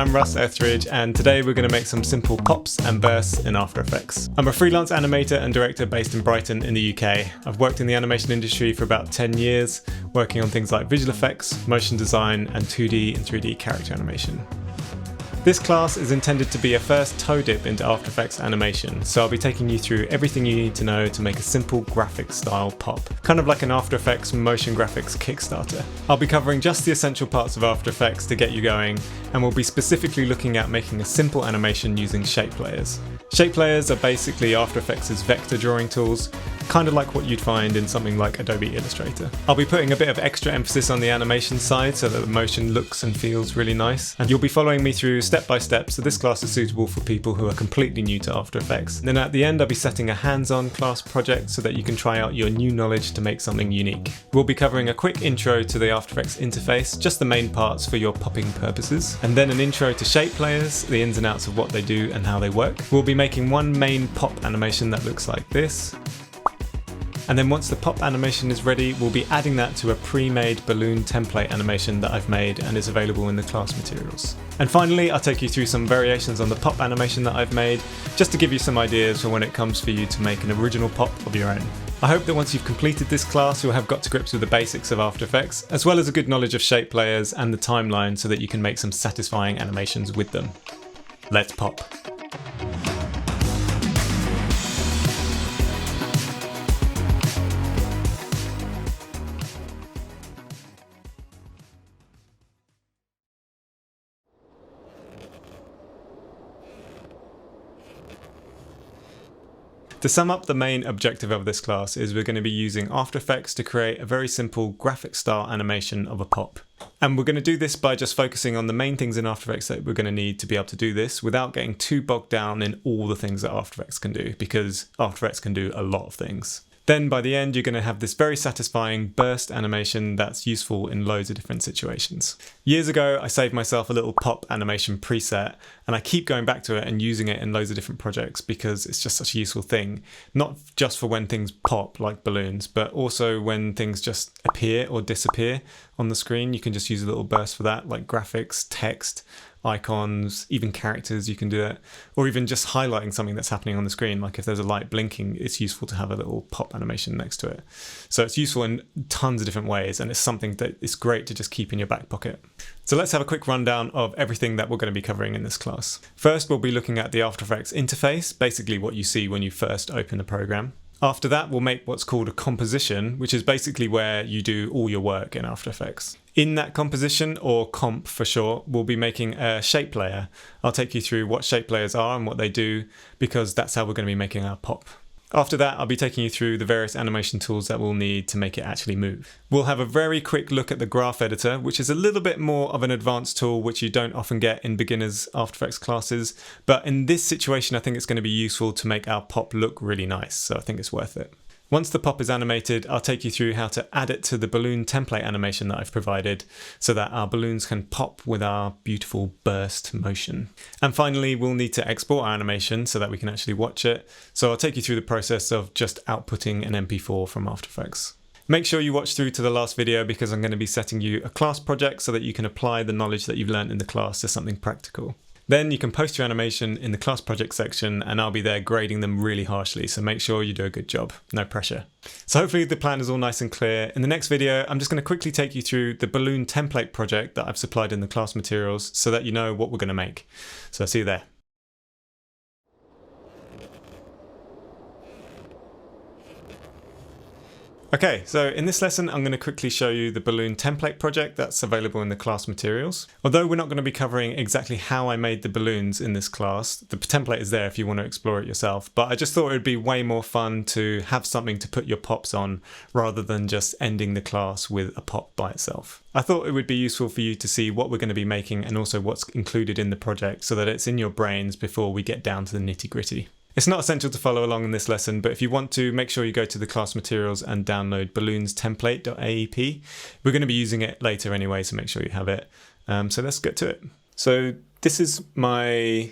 I'm Russ Etheridge, and today we're going to make some simple pops and bursts in After Effects. I'm a freelance animator and director based in Brighton in the UK. I've worked in the animation industry for about 10 years, working on things like visual effects, motion design, and 2D and 3D character animation. This class is intended to be a first toe dip into After Effects animation, so I'll be taking you through everything you need to know to make a simple graphic style pop, kind of like an After Effects motion graphics Kickstarter. I'll be covering just the essential parts of After Effects to get you going, and we'll be specifically looking at making a simple animation using shape layers. Shape layers are basically After Effects' vector drawing tools, kind of like what you'd find in something like Adobe Illustrator. I'll be putting a bit of extra emphasis on the animation side so that the motion looks and feels really nice, and you'll be following me through step by step, so this class is suitable for people who are completely new to After Effects. And then at the end I'll be setting a hands-on class project so that you can try out your new knowledge to make something unique. We'll be covering a quick intro to the After Effects interface, just the main parts for your popping purposes, and then an intro to shape layers, the ins and outs of what they do and how they work. We'll be making one main pop animation that looks like this. And then once the pop animation is ready, we'll be adding that to a pre-made balloon template animation that I've made and is available in the class materials. And finally, I'll take you through some variations on the pop animation that I've made, just to give you some ideas for when it comes for you to make an original pop of your own. I hope that once you've completed this class, you'll have got to grips with the basics of After Effects, as well as a good knowledge of shape layers and the timeline so that you can make some satisfying animations with them. Let's pop. To sum up, the main objective of this class is we're going to be using After Effects to create a very simple graphic style animation of a pop. And we're going to do this by just focusing on the main things in After Effects that we're going to need to be able to do this without getting too bogged down in all the things that After Effects can do, because After Effects can do a lot of things. Then by the end, you're going to have this very satisfying burst animation that's useful in loads of different situations. Years ago, I saved myself a little pop animation preset, and I keep going back to it and using it in loads of different projects because it's just such a useful thing. Not just for when things pop like balloons, but also when things just appear or disappear on the screen. You can just use a little burst for that, like graphics, text, icons, even characters, you can do it, or even just highlighting something that's happening on the screen. Like if there's a light blinking, it's useful to have a little pop animation next to it. So it's useful in tons of different ways, and it's something that is great to just keep in your back pocket. So let's have a quick rundown of everything that we're going to be covering in this class. First, we'll be looking at the After Effects interface, basically what you see when you first open the program. After that, we'll make what's called a composition, which is basically where you do all your work in After Effects. In that composition, or comp for short, we'll be making a shape layer. I'll take you through what shape layers are and what they do, because that's how we're going to be making our pop. After that, I'll be taking you through the various animation tools that we'll need to make it actually move. We'll have a very quick look at the graph editor, which is a little bit more of an advanced tool which you don't often get in beginners After Effects classes, but in this situation I think it's going to be useful to make our pop look really nice, so I think it's worth it. Once the pop is animated, I'll take you through how to add it to the balloon template animation that I've provided so that our balloons can pop with our beautiful burst motion. And finally, we'll need to export our animation so that we can actually watch it. So I'll take you through the process of just outputting an MP4 from After Effects. Make sure you watch through to the last video because I'm going to be setting you a class project so that you can apply the knowledge that you've learned in the class to something practical. Then you can post your animation in the class project section and I'll be there grading them really harshly, so make sure you do a good job. No pressure. So hopefully the plan is all nice and clear. In the next video, I'm just going to quickly take you through the balloon template project that I've supplied in the class materials so that you know what we're going to make. So I'll see you there. Okay, so in this lesson I'm going to quickly show you the balloon template project that's available in the class materials. Although we're not going to be covering exactly how I made the balloons in this class, the template is there if you want to explore it yourself, but I just thought it would be way more fun to have something to put your pops on rather than just ending the class with a pop by itself. I thought it would be useful for you to see what we're going to be making and also what's included in the project so that it's in your brains before we get down to the nitty-gritty. It's not essential to follow along in this lesson, but if you want to, make sure you go to the class materials and download balloonstemplate.aep. We're going to be using it later anyway, so make sure you have it. So let's get to it. So this is my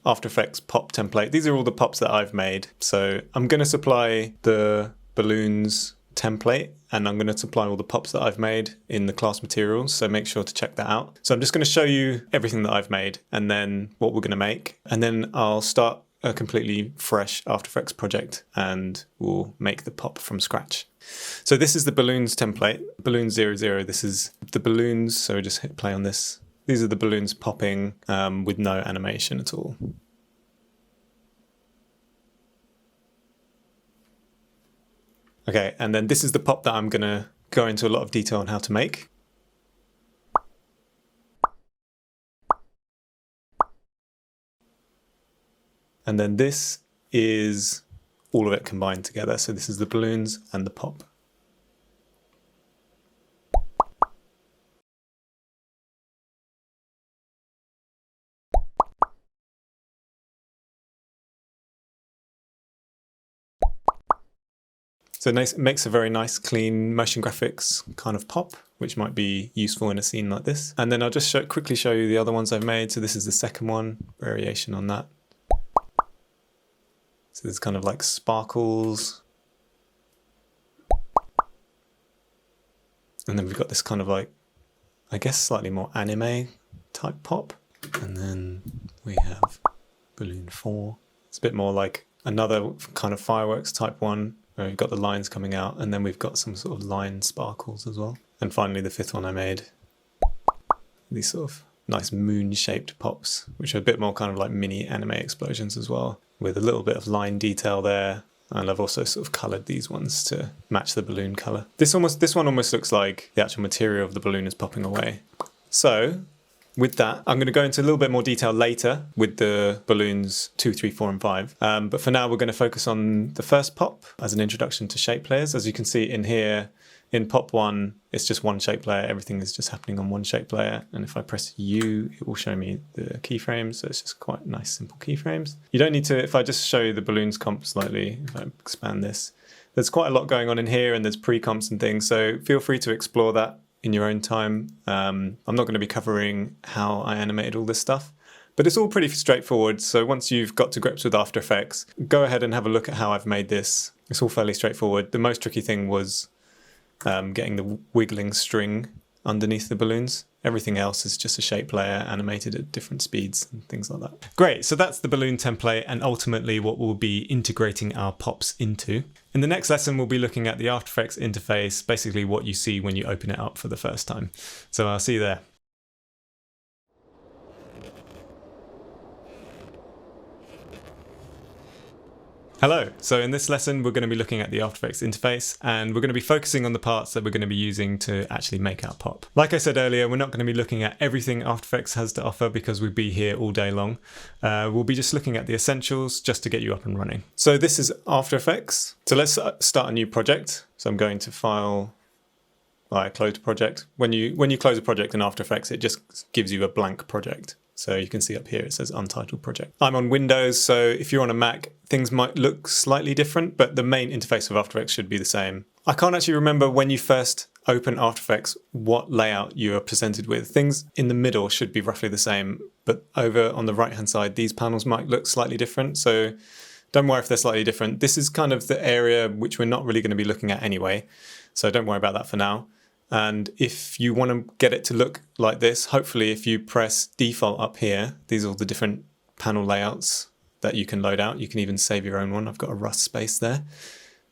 After Effects pop template. These are all the pops that I've made. So I'm going to supply the balloons template, and I'm going to supply all the pops that I've made in the class materials, so make sure to check that out. So I'm just going to show you everything that I've made and then what we're going to make, and then I'll start a completely fresh After Effects project and we'll make the pop from scratch. So this is the balloons template, balloon 00. This is the balloons, so just hit play on this. These are the balloons popping with no animation at all. Okay, and then this is the pop that I'm going to go into a lot of detail on how to make. And then this is all of it combined together. So this is the balloons and the pop. So it makes a very nice, clean motion graphics kind of pop, which might be useful in a scene like this. And then I'll just quickly show you the other ones I've made. So this is the second one, variation on that. So there's kind of like sparkles. And then we've got this kind of like, I guess, slightly more anime type pop. And then we have balloon 4. It's a bit more like another kind of fireworks type one, where we've got the lines coming out, and then we've got some sort of line sparkles as well. And finally the fifth one I made, these sort of nice moon-shaped pops, which are a bit more kind of like mini anime explosions as well, with a little bit of line detail there. And I've also sort of coloured these ones to match the balloon colour. This one almost looks like the actual material of the balloon is popping away. So with that, I'm going to go into a little bit more detail later with the balloons 2, 3, 4 and 5. But for now, we're going to focus on the first pop as an introduction to shape layers. As you can see in here, in pop 1, it's just one shape layer. Everything is just happening on one shape layer. And if I press U, it will show me the keyframes. So it's just quite nice, simple keyframes. You don't need to, if I just show you the balloons comp slightly, if I expand this, there's quite a lot going on in here and there's pre-comps and things. So feel free to explore that in your own time. I'm not going to be covering how I animated all this stuff, but it's all pretty straightforward. So once you've got to grips with After Effects, go ahead and have a look at how I've made this. It's all fairly straightforward. The most tricky thing was getting the wiggling string underneath the balloons. Everything else is just a shape layer animated at different speeds and things like that. Great, so that's the balloon template and ultimately what we'll be integrating our pops into. In the next lesson, we'll be looking at the After Effects interface, basically what you see when you open it up for the first time. So I'll see you there. Hello, so in this lesson we're going to be looking at the After Effects interface and we're going to be focusing on the parts that we're going to be using to actually make our pop. Like I said earlier, we're not going to be looking at everything After Effects has to offer because we'd be here all day long. We'll be just looking at the essentials just to get you up and running. So this is After Effects. So let's start a new project. So I'm going to File, Close Project. When you close a project in After Effects, it just gives you a blank project. So you can see up here it says Untitled Project. I'm on Windows, so if you're on a Mac, things might look slightly different, but the main interface of After Effects should be the same. I can't actually remember when you first open After Effects what layout you are presented with. Things in the middle should be roughly the same, but over on the right-hand side, these panels might look slightly different, so don't worry if they're slightly different. This is kind of the area which we're not really going to be looking at anyway, so don't worry about that for now. And if you want to get it to look like this, hopefully if you press default up here, these are all the different panel layouts that you can load out. You can even save your own one. I've got a Rust space there.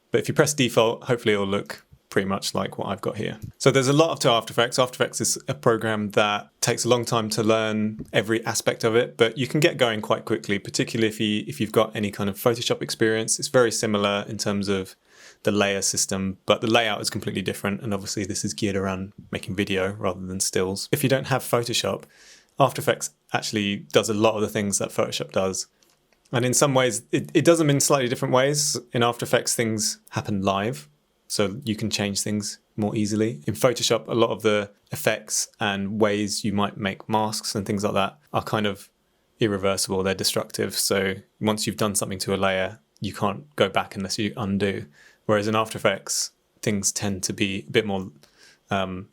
But if you press default, hopefully it'll look pretty much like what I've got here. So there's a lot to After Effects. After Effects is a program that takes a long time to learn every aspect of it, but you can get going quite quickly, particularly if you've got any kind of Photoshop experience. It's very similar in terms of the layer system, but the layout is completely different. And obviously this is geared around making video rather than stills. If you don't have Photoshop, After Effects actually does a lot of the things that Photoshop does. And in some ways, it does them in slightly different ways. In After Effects, things happen live, so you can change things more easily. In Photoshop, a lot of the effects and ways you might make masks and things like that are kind of irreversible. They're destructive. So once you've done something to a layer, you can't go back unless you undo. Whereas in After Effects, things tend to be a bit more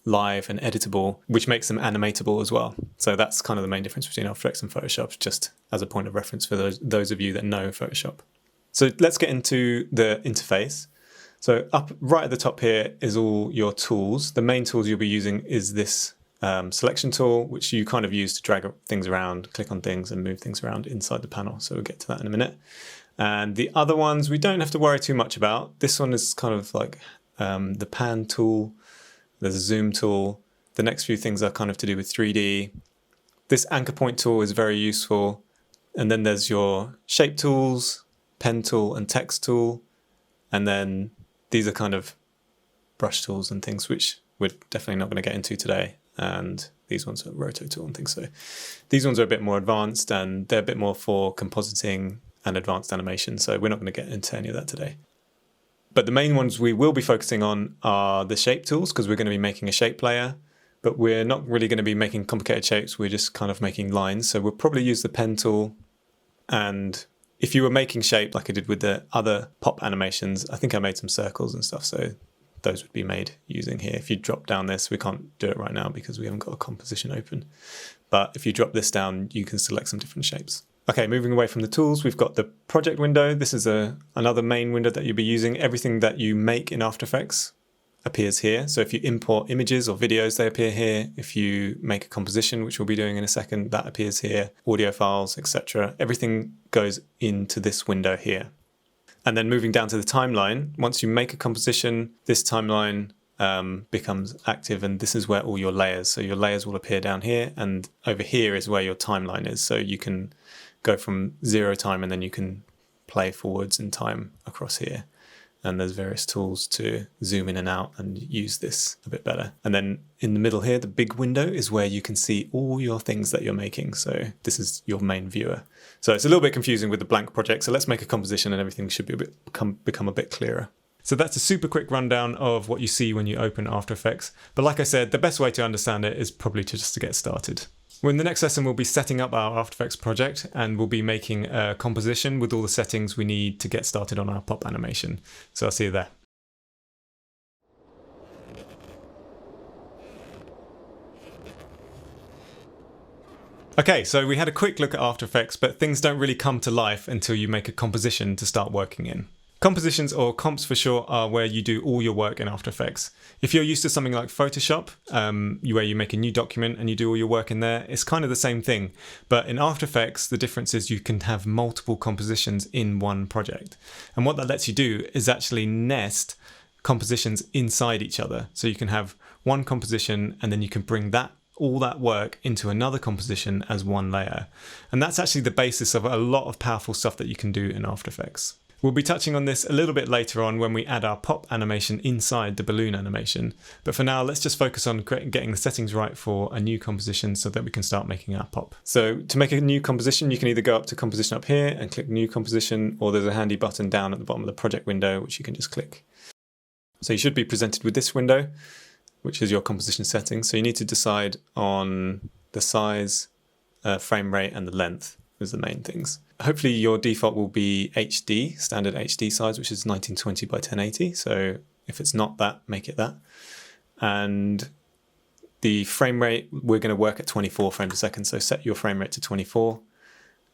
live and editable, which makes them animatable as well. So that's kind of the main difference between After Effects and Photoshop, just as a point of reference for those of you that know Photoshop. So let's get into the interface. So up right at the top here is all your tools. The main tools you'll be using is this selection tool, which you kind of use to drag things around, click on things and move things around inside the panel. So we'll get to that in a minute. And the other ones we don't have to worry too much about. This one is kind of like the pan tool. There's a zoom tool. The next few things are kind of to do with 3D. This anchor point tool is very useful. And then there's your shape tools, pen tool and text tool. And then these are kind of brush tools and things which we're definitely not going to get into today. And these ones are roto tool and things. So these ones are a bit more advanced and they're a bit more for compositing and advanced animation. So we're not going to get into any of that today. But the main ones we will be focusing on are the shape tools, because we're going to be making a shape layer. But we're not really going to be making complicated shapes. We're just kind of making lines. So we'll probably use the pen tool. And if you were making shape like I did with the other pop animations, I think I made some circles and stuff. So those would be made using here. If you drop down this, we can't do it right now because we haven't got a composition open. But if you drop this down, you can select some different shapes. Okay, moving away from the tools, we've got the project window. This is another main window that you'll be using. Everything that you make in After Effects appears here. So if you import images or videos, they appear here. If you make a composition, which we'll be doing in a second, that appears here. Audio files, etc. Everything goes into this window here. And then moving down to the timeline, once you make a composition, this timeline becomes active, and this is where all your layers. So your layers will appear down here, and over here is where your timeline is. So you can go from 0 time and then you can play forwards in time across here. And there's various tools to zoom in and out and use this a bit better. And then in the middle here, the big window is where you can see all your things that you're making. So this is your main viewer. So it's a little bit confusing with the blank project. So let's make a composition and everything should become a bit clearer. So that's a super quick rundown of what you see when you open After Effects. But like I said, the best way to understand it is probably just to get started. Well, in the next lesson, we'll be setting up our After Effects project and we'll be making a composition with all the settings we need to get started on our pop animation. So I'll see you there. Okay, so we had a quick look at After Effects, but things don't really come to life until you make a composition to start working in. Compositions, or comps for short, are where you do all your work in After Effects. If you're used to something like Photoshop, where you make a new document and you do all your work in there, it's kind of the same thing. But in After Effects, the difference is you can have multiple compositions in one project. And what that lets you do is actually nest compositions inside each other. So you can have one composition and then you can bring all that work into another composition as one layer. And that's actually the basis of a lot of powerful stuff that you can do in After Effects. We'll be touching on this a little bit later on when we add our pop animation inside the balloon animation. But for now, let's just focus on getting the settings right for a new composition so that we can start making our pop. So to make a new composition, you can either go up to composition up here and click new composition, or there's a handy button down at the bottom of the project window, which you can just click. So you should be presented with this window, which is your composition settings. So you need to decide on the size, frame rate, and the length is the main things. Hopefully your default will be HD, standard HD size, which is 1920 by 1080. So if it's not that, make it that. And the frame rate, we're going to work at 24 frames a second. So set your frame rate to 24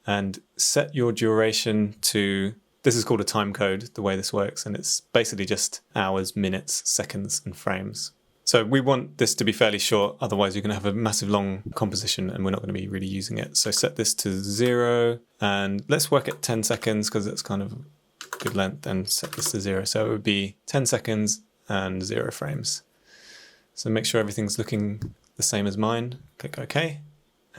and set your duration to, this is called a time code, the way this works. And it's basically just hours, minutes, seconds, and frames. So we want this to be fairly short, otherwise you're going to have a massive long composition and we're not going to be really using it. So set this to 0 and let's work at 10 seconds because it's kind of good length, and set this to 0. So it would be 10 seconds and 0 frames. So make sure everything's looking the same as mine. Click OK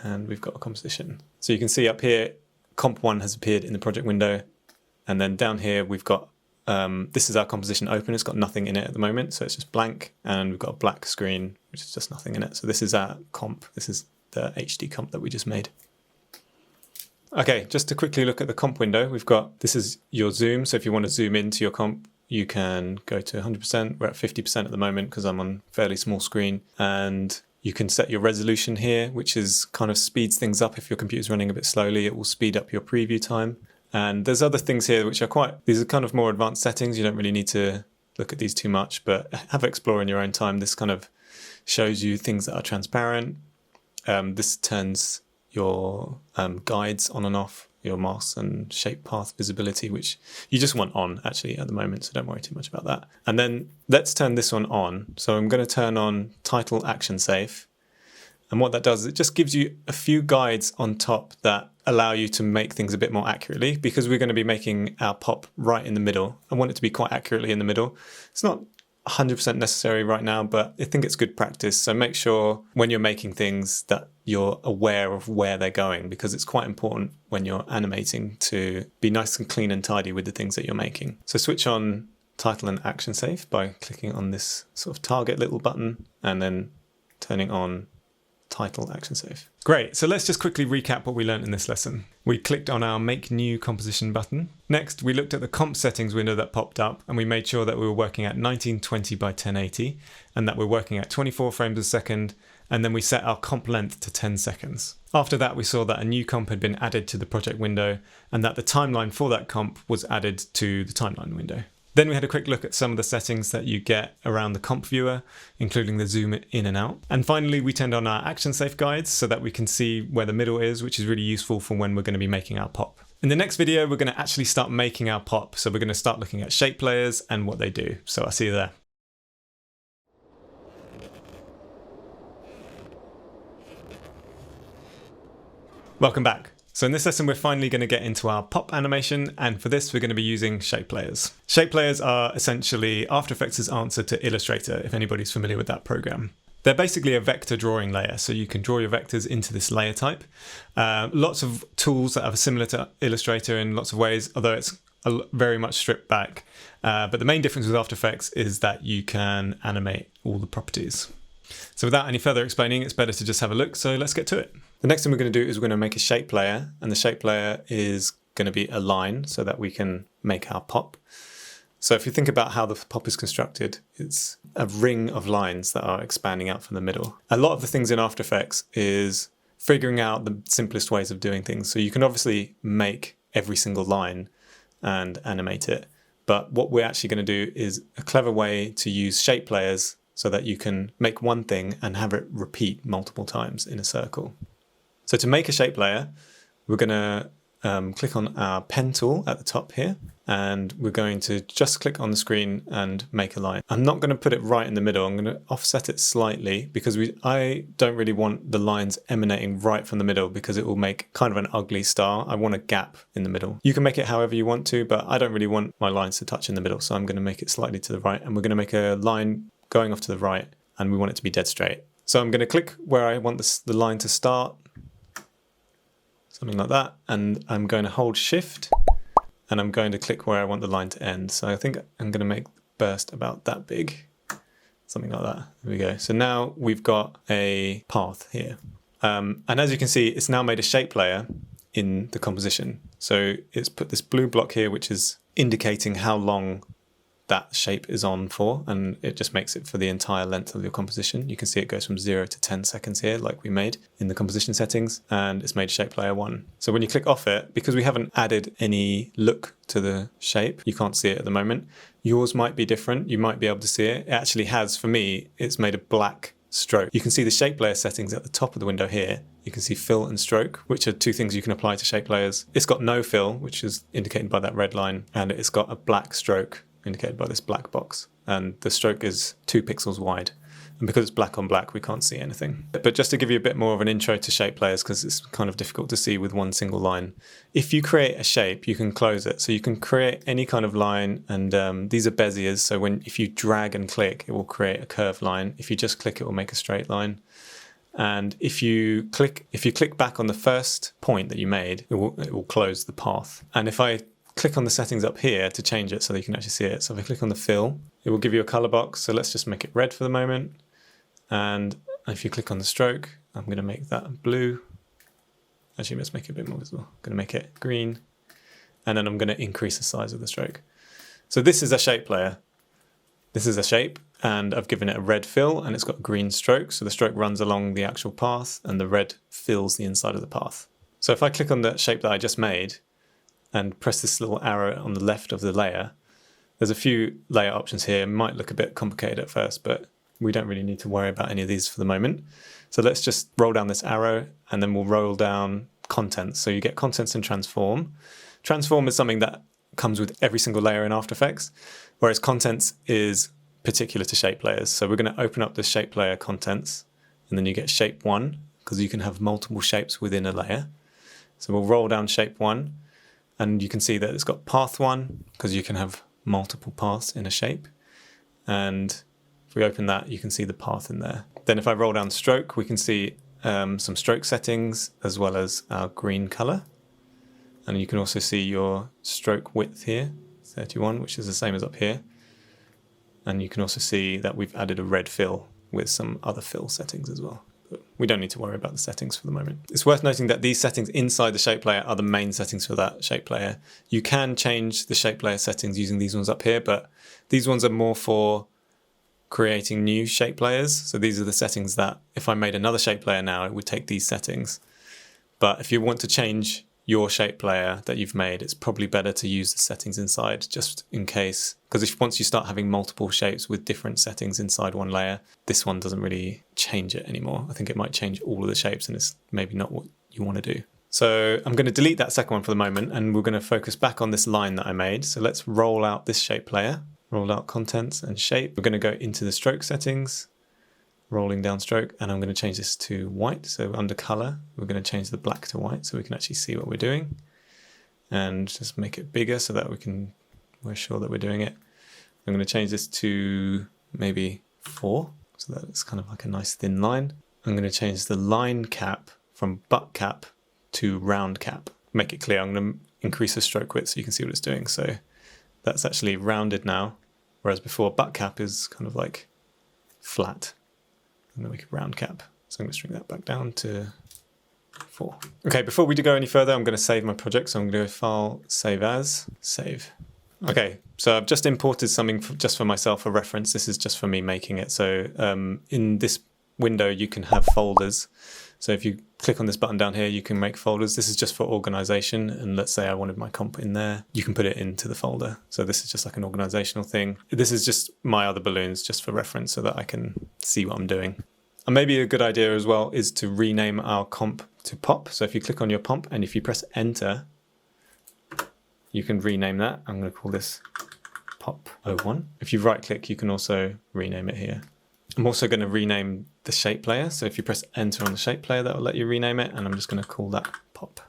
and we've got a composition. So you can see up here, comp 1 has appeared in the project window, and then down here we've got this is our composition open. It's got nothing in it at the moment, so it's just blank, and we've got a black screen, which is just nothing in it. So this is our comp. This is the HD comp that we just made. Okay, just to quickly look at the comp window, we've got, this is your zoom. So if you want to zoom into your comp, you can go to 100%. We're at 50% at the moment because I'm on fairly small screen. And you can set your resolution here, which is kind of speeds things up. If your computer's running a bit slowly, it will speed up your preview time. And there's other things here which are these are kind of more advanced settings. You don't really need to look at these too much, but have a explore in your own time. This kind of shows you things that are transparent. This turns your guides on and off, your masks and shape path visibility, which you just want on actually at the moment, so don't worry too much about that. And then let's turn this one on. So I'm going to turn on title action safe. And what that does is it just gives you a few guides on top that allow you to make things a bit more accurately, because we're going to be making our pop right in the middle. I want it to be quite accurately in the middle. It's not 100% necessary right now, but I think it's good practice. So make sure when you're making things that you're aware of where they're going, because it's quite important when you're animating to be nice and clean and tidy with the things that you're making. So switch on title and action safe by clicking on this sort of target little button and then turning on title action safe. Great, so let's just quickly recap what we learned in this lesson. We clicked on our make new composition button. Next, we looked at the comp settings window that popped up and we made sure that we were working at 1920 by 1080 and that we're working at 24 frames a second, and then we set our comp length to 10 seconds. After that, we saw that a new comp had been added to the project window and that the timeline for that comp was added to the timeline window. Then we had a quick look at some of the settings that you get around the comp viewer, including the zoom in and out. And finally, we turned on our action safe guides so that we can see where the middle is, which is really useful for when we're going to be making our pop. In the next video, we're going to actually start making our pop. So we're going to start looking at shape layers and what they do. So I'll see you there. Welcome back. So in this lesson, we're finally going to get into our pop animation, and for this, we're going to be using shape layers. Shape layers are essentially After Effects' answer to Illustrator, if anybody's familiar with that program. They're basically a vector drawing layer, so you can draw your vectors into this layer type. Lots of tools that are similar to Illustrator in lots of ways, although it's very much stripped back. But the main difference with After Effects is that you can animate all the properties. So without any further explaining, it's better to just have a look, so let's get to it. The next thing we're going to do is we're going to make a shape layer, and the shape layer is going to be a line so that we can make our pop. So if you think about how the pop is constructed, it's a ring of lines that are expanding out from the middle. A lot of the things in After Effects is figuring out the simplest ways of doing things. So you can obviously make every single line and animate it, but what we're actually going to do is a clever way to use shape layers so that you can make one thing and have it repeat multiple times in a circle. So to make a shape layer, we're going to click on our pen tool at the top here, and we're going to just click on the screen and make a line. I'm not going to put it right in the middle. I'm going to offset it slightly because I don't really want the lines emanating right from the middle because it will make kind of an ugly star. I want a gap in the middle. You can make it however you want to, but I don't really want my lines to touch in the middle. So I'm going to make it slightly to the right, and we're going to make a line going off to the right, and we want it to be dead straight. So I'm going to click where I want the line to start, something like that, and I'm going to hold shift and I'm going to click where I want the line to end. So I think I'm going to make the burst about that big, something like that. There we go. So now we've got a path here. And as you can see, it's now made a shape layer in the composition. So it's put this blue block here, which is indicating how long that shape is on for, and it just makes it for the entire length of your composition. You can see it goes from 0 to 10 seconds here, like we made in the composition settings, and it's made shape layer 1. So when you click off it, because we haven't added any look to the shape, you can't see it at the moment. Yours might be different. You might be able to see it. It actually has, for me, it's made a black stroke. You can see the shape layer settings at the top of the window here. You can see fill and stroke, which are two things you can apply to shape layers. It's got no fill, which is indicated by that red line, and it's got a black stroke, indicated by this black box, and the stroke is 2 pixels wide, and because it's black on black we can't see anything. But just to give you a bit more of an intro to shape layers, because it's kind of difficult to see with one single line, if you create a shape you can close it, so you can create any kind of line, and these are Beziers, so if you drag and click it will create a curved line. If you just click it will make a straight line, and if you click back on the first point that you made it will close the path. And if I click on the settings up here to change it so that you can actually see it. So if I click on the fill, it will give you a color box. So let's just make it red for the moment. And if you click on the stroke, I'm going to make that blue. Actually, let's make it a bit more visible. I'm going to make it green. And then I'm going to increase the size of the stroke. So this is a shape layer. This is a shape, and I've given it a red fill, and it's got a green stroke. So the stroke runs along the actual path, and the red fills the inside of the path. So if I click on the shape that I just made, and press this little arrow on the left of the layer, there's a few layer options here. It might look a bit complicated at first, but we don't really need to worry about any of these for the moment. So let's just roll down this arrow, and then we'll roll down contents. So you get contents and transform. Transform is something that comes with every single layer in After Effects, whereas contents is particular to shape layers. So we're going to open up the shape layer contents, and then you get shape 1, because you can have multiple shapes within a layer. So we'll roll down shape 1, and you can see that it's got path 1, because you can have multiple paths in a shape. And if we open that, you can see the path in there. Then if I roll down stroke, we can see some stroke settings as well as our green color. And you can also see your stroke width here, 31, which is the same as up here. And you can also see that we've added a red fill with some other fill settings as well. But we don't need to worry about the settings for the moment. It's worth noting that these settings inside the shape layer are the main settings for that shape layer. You can change the shape layer settings using these ones up here, but these ones are more for creating new shape layers. So these are the settings that if I made another shape layer now, it would take these settings. But if you want to change your shape layer that you've made, it's probably better to use the settings inside just in case, because if once you start having multiple shapes with different settings inside one layer, this one doesn't really change it anymore. I think it might change all of the shapes, and it's maybe not what you want to do. So I'm going to delete that second one for the moment, and we're going to focus back on this line that I made. So let's roll out this shape layer, roll out contents and shape. We're going to go into the stroke settings, rolling down stroke, and I'm going to change this to white. So under color, we're going to change the black to white so we can actually see what we're doing, and just make it bigger so that we're sure that we're doing it. I'm going to change this to maybe 4 so that it's kind of like a nice thin line. I'm going to change the line cap from butt cap to round cap. Make it clear. I'm going to increase the stroke width so you can see what it's doing. So that's actually rounded now, whereas before butt cap is kind of like flat. I'm going to make a round cap. So I'm going to string that back down to 4. Okay, before we go any further, I'm going to save my project. So I'm going to go File, Save As, Save. Okay, so I've just imported something just for myself for reference. This is just for me making it. So in this window, you can have folders. So if you click on this button down here, you can make folders. This is just for organization. And let's say I wanted my comp in there, you can put it into the folder. So this is just like an organizational thing. This is just my other balloons just for reference so that I can see what I'm doing. And maybe a good idea as well is to rename our comp to pop. So if you click on your pop and if you press enter, you can rename that. I'm going to call this pop 01. If you right click, you can also rename it here. I'm also going to rename the shape layer. So if you press enter on the shape layer, that will let you rename it. And I'm just going to call that pop.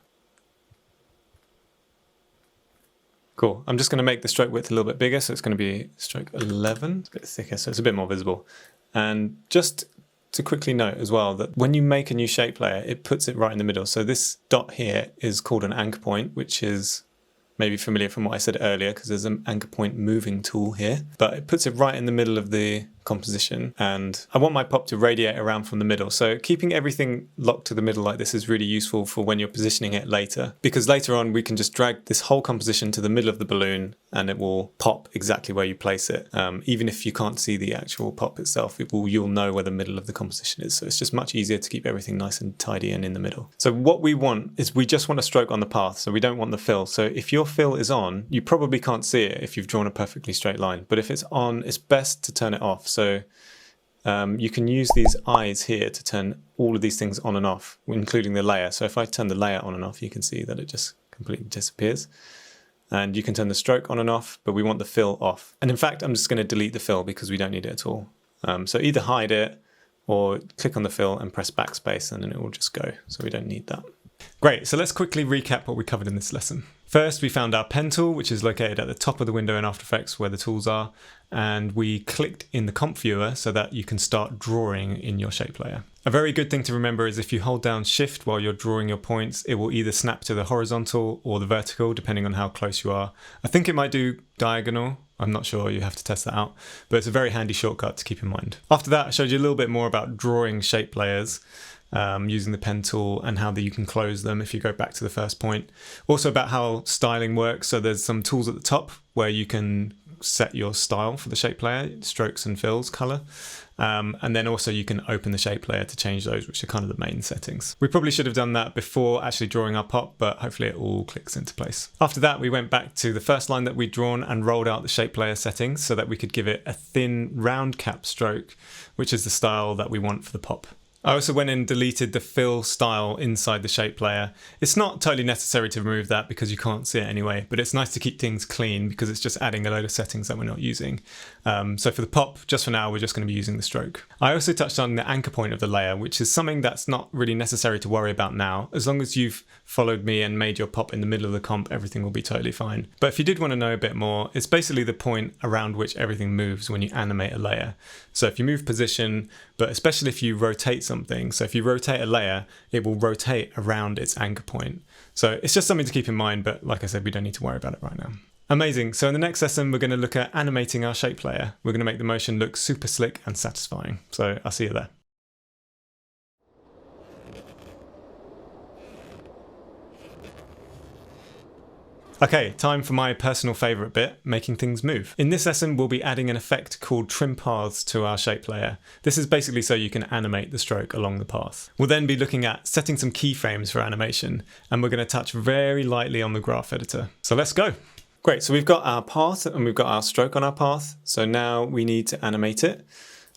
Cool. I'm just going to make the stroke width a little bit bigger. So it's going to be stroke 11. It's a bit thicker, so it's a bit more visible. And just to quickly note as well that when you make a new shape layer, it puts it right in the middle. So this dot here is called an anchor point, which is maybe familiar from what I said earlier because there's an anchor point moving tool here, but it puts it right in the middle of the composition, and I want my pop to radiate around from the middle. So keeping everything locked to the middle like this is really useful for when you're positioning it later, because later on we can just drag this whole composition to the middle of the balloon and it will pop exactly where you place it. Even if you can't see the actual pop itself, you'll know where the middle of the composition is. So it's just much easier to keep everything nice and tidy and in the middle. So what we want is we just want a stroke on the path. So we don't want the fill. So if your fill is on, you probably can't see it if you've drawn a perfectly straight line, but if it's on, it's best to turn it off. So you can use these eyes here to turn all of these things on and off, including the layer. So if I turn the layer on and off, you can see that it just completely disappears. And you can turn the stroke on and off, but we want the fill off. And in fact, I'm just going to delete the fill because we don't need it at all. So either hide it or click on the fill and press backspace and then it will just go. So we don't need that. Great, so let's quickly recap what we covered in this lesson. First, we found our pen tool, which is located at the top of the window in After Effects where the tools are, and we clicked in the comp viewer so that you can start drawing in your shape layer. A very good thing to remember is if you hold down Shift while you're drawing your points, it will either snap to the horizontal or the vertical, depending on how close you are. I think it might do diagonal. I'm not sure, you have to test that out, but it's a very handy shortcut to keep in mind. After that, I showed you a little bit more about drawing shape layers. Using the pen tool and how you can close them if you go back to the first point. Also about how styling works. So there's some tools at the top where you can set your style for the shape layer, strokes and fills, color. And then also you can open the shape layer to change those, which are kind of the main settings. We probably should have done that before actually drawing our pop, but hopefully it all clicks into place. After that, we went back to the first line that we'd drawn and rolled out the shape layer settings so that we could give it a thin round cap stroke, which is the style that we want for the pop. I also went in and deleted the fill style inside the shape layer. It's not totally necessary to remove that because you can't see it anyway, but it's nice to keep things clean because it's just adding a load of settings that we're not using. So for the pop, just for now, we're just going to be using the stroke. I also touched on the anchor point of the layer, which is something that's not really necessary to worry about now. As long as you've followed me and made your pop in the middle of the comp, everything will be totally fine. But if you did want to know a bit more, it's basically the point around which everything moves when you animate a layer. So if you move position, but especially if you rotate something, so if you rotate a layer, it will rotate around its anchor point. So it's just something to keep in mind, but like I said, we don't need to worry about it right now. Amazing. So in the next lesson, we're going to look at animating our shape layer. We're going to make the motion look super slick and satisfying. So I'll see you there. Okay, time for my personal favourite bit, making things move. In this lesson, we'll be adding an effect called trim paths to our shape layer. This is basically so you can animate the stroke along the path. We'll then be looking at setting some keyframes for animation, and we're going to touch very lightly on the graph editor. So let's go. Great, so we've got our path and we've got our stroke on our path. So now we need to animate it.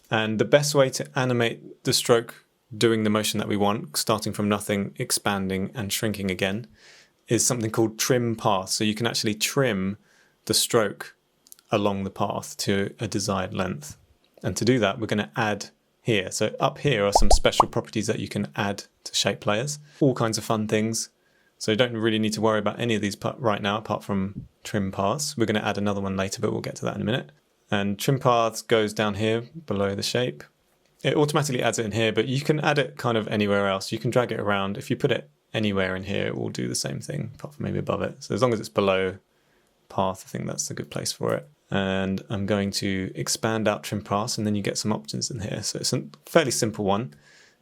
And the best way to animate the stroke doing the motion that we want, starting from nothing, expanding and shrinking again, is something called trim path. So you can actually trim the stroke along the path to a desired length. And to do that, we're going to add here. So up here are some special properties that you can add to shape layers. All kinds of fun things. So you don't really need to worry about any of these right now, apart from trim paths. We're going to add another one later, but we'll get to that in a minute. And trim paths goes down here below the shape. It automatically adds it in here, but you can add it kind of anywhere else. You can drag it around. If you put it anywhere in here, it will do the same thing, apart from maybe above it. So as long as it's below path, I think that's a good place for it. And I'm going to expand out trim paths, and then you get some options in here. So it's a fairly simple one.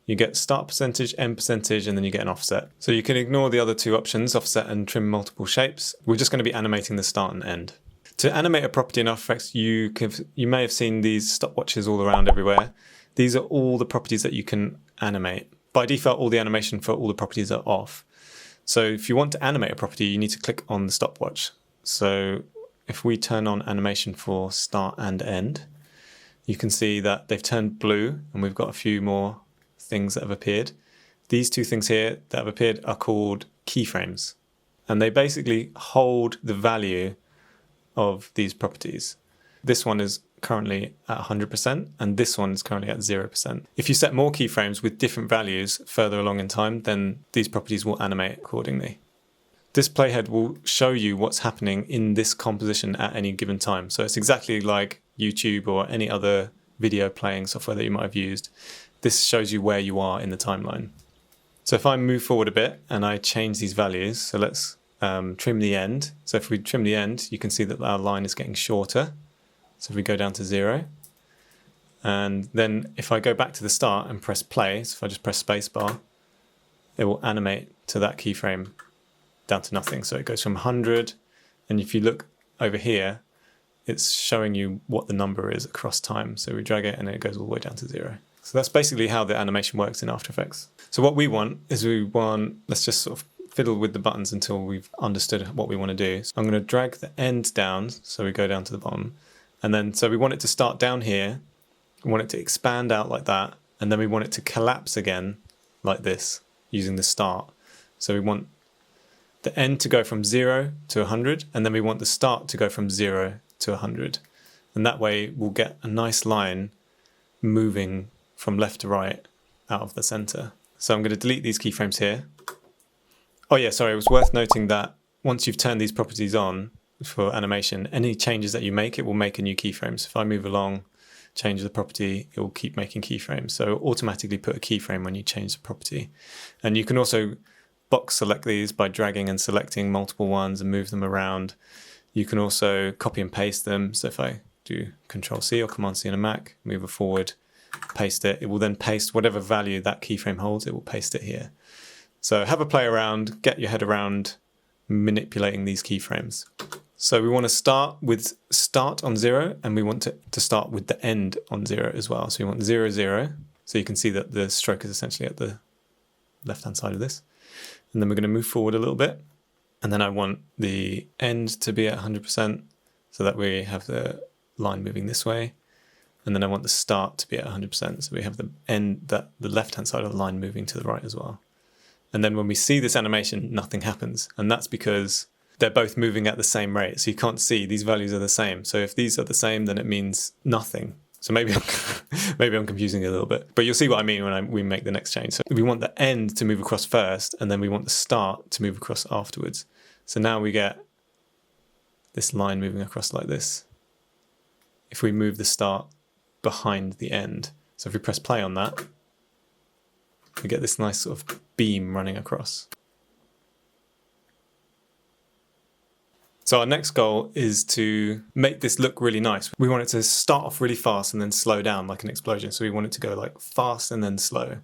You get start percentage, end percentage, and then you get an offset. So you can ignore the other two options, offset and trim multiple shapes. We're just going to be animating the start and end. To animate a property in After Effects, you may have seen these stopwatches all around everywhere. These are all the properties that you can animate. By default, all the animation for all the properties are off. So if you want to animate a property, you need to click on the stopwatch. So if we turn on animation for start and end, you can see that they've turned blue, and we've got a few more things that have appeared. These two things here that have appeared are called keyframes, and they basically hold the value of these properties. This one is currently at 100%, and this one is currently at 0%. If you set more keyframes with different values further along in time, then these properties will animate accordingly. This playhead will show you what's happening in this composition at any given time. So it's exactly like YouTube or any other video playing software that you might have used. This shows you where you are in the timeline. So if I move forward a bit and I change these values, so let's trim the end. So if we trim the end, you can see that our line is getting shorter. So if we go down to 0, and then if I go back to the start and press play, so if I just press spacebar, it will animate to that keyframe down to nothing. So it goes from 100, and if you look over here, it's showing you what the number is across time. So we drag it and it goes all the way down to 0. So that's basically how the animation works in After Effects. So what we want is let's just sort of fiddle with the buttons until we've understood what we want to do. So I'm going to drag the end down, so we go down to the bottom. And then, so we want it to start down here, we want it to expand out like that, and then we want it to collapse again like this, using the start. So we want the end to go from 0 to 100, and then we want the start to go from 0 to 100. And that way we'll get a nice line moving from left to right out of the center. So I'm going to delete these keyframes here. Oh yeah, sorry, it was worth noting that once you've turned these properties on for animation, any changes that you make, it will make a new keyframe. So if I move along, change the property, it will keep making keyframes. So automatically put a keyframe when you change the property. And you can also box select these by dragging and selecting multiple ones and move them around. You can also copy and paste them. So if I do Control C or Command C on a Mac, move it forward, paste it, it will then paste whatever value that keyframe holds, it will paste it here. So have a play around, get your head around manipulating these keyframes. So we want to start with start on 0, and we want to start with the end on 0 as well. So we want 0, 0. So you can see that the stroke is essentially at the left-hand side of this. And then we're going to move forward a little bit. And then I want the end to be at 100% so that we have the line moving this way. And then I want the start to be at 100%. So we have the end, the left-hand side of the line moving to the right as well. And then when we see this animation, nothing happens. And that's because they're both moving at the same rate. So you can't see these values are the same. So if these are the same, then it means nothing. So maybe I'm confusing it a little bit, but you'll see what I mean when we make the next change. So we want the end to move across first, and then we want the start to move across afterwards. So now we get this line moving across like this. If we move the start behind the end. So if we press play on that, we get this nice sort of beam running across. So our next goal is to make this look really nice. We want it to start off really fast and then slow down like an explosion. So we want it to go like fast and then slow.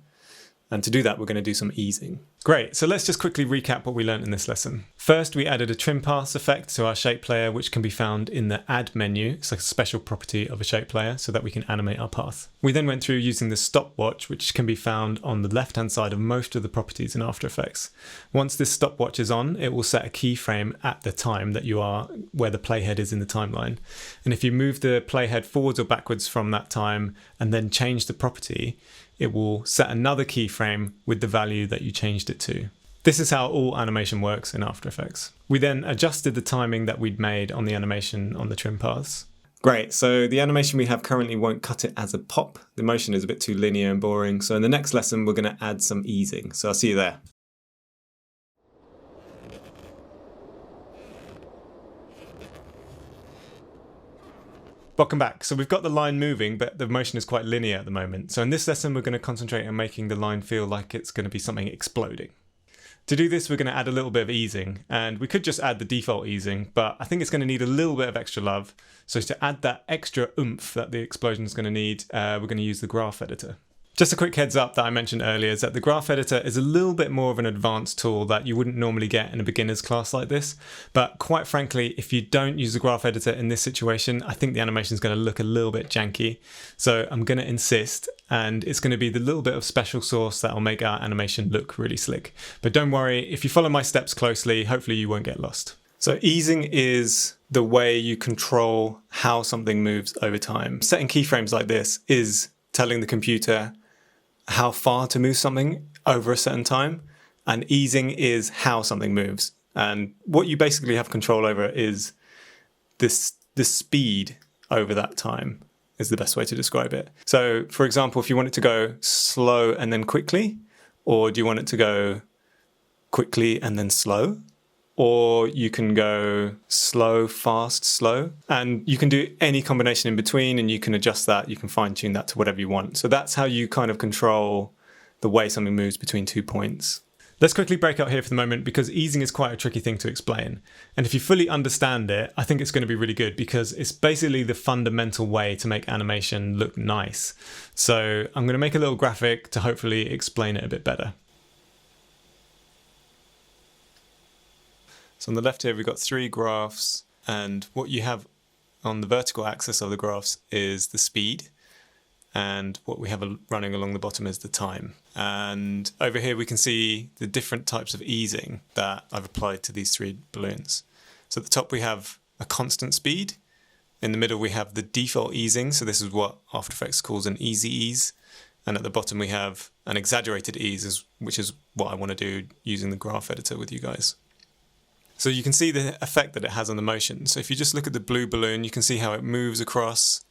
And to do that, we're going to do some easing. Great, so let's just quickly recap what we learned in this lesson. First, we added a trim pass effect to our shape player, which can be found in the add menu. It's like a special property of a shape player so that we can animate our path. We then went through using the stopwatch, which can be found on the left-hand side of most of the properties in After Effects. Once this stopwatch is on, it will set a keyframe at the time that you are, where the playhead is in the timeline. And if you move the playhead forwards or backwards from that time and then change the property, it will set another keyframe with the value that you changed it to. This is how all animation works in After Effects. We then adjusted the timing that we'd made on the animation on the trim paths. Great, so the animation we have currently won't cut it as a pop. The motion is a bit too linear and boring. So in the next lesson, we're going to add some easing. So I'll see you there. Welcome back. So we've got the line moving, but the motion is quite linear at the moment. So in this lesson, we're going to concentrate on making the line feel like it's going to be something exploding. To do this, we're going to add a little bit of easing, and we could just add the default easing, but I think it's going to need a little bit of extra love. So to add that extra oomph that the explosion is going to need, we're going to use the graph editor. Just a quick heads up that I mentioned earlier is that the graph editor is a little bit more of an advanced tool that you wouldn't normally get in a beginner's class like this. But quite frankly, if you don't use the graph editor in this situation, I think the animation is going to look a little bit janky. So I'm going to insist, and it's going to be the little bit of special sauce that will make our animation look really slick. But don't worry, if you follow my steps closely, hopefully you won't get lost. So easing is the way you control how something moves over time. Setting keyframes like this is telling the computer how far to move something over a certain time, and easing is how something moves. And what you basically have control over is the speed over that time is the best way to describe it. So for example, if you want it to go slow and then quickly, or do you want it to go quickly and then slow? Or you can go slow, fast, slow. And you can do any combination in between, and you can adjust that. You can fine tune that to whatever you want. So that's how you kind of control the way something moves between 2 points. Let's quickly break out here for the moment, because easing is quite a tricky thing to explain. And if you fully understand it, I think it's going to be really good, because it's basically the fundamental way to make animation look nice. So I'm going to make a little graphic to hopefully explain it a bit better. So on the left here, we've got 3 graphs, and what you have on the vertical axis of the graphs is the speed, and what we have running along the bottom is the time. And over here we can see the different types of easing that I've applied to these 3 balloons. So at the top we have a constant speed, in the middle we have the default easing, so this is what After Effects calls an easy ease, and at the bottom we have an exaggerated ease, which is what I want to do using the graph editor with you guys. So you can see the effect that it has on the motion. So if you just look at the blue balloon, you can see how it moves across,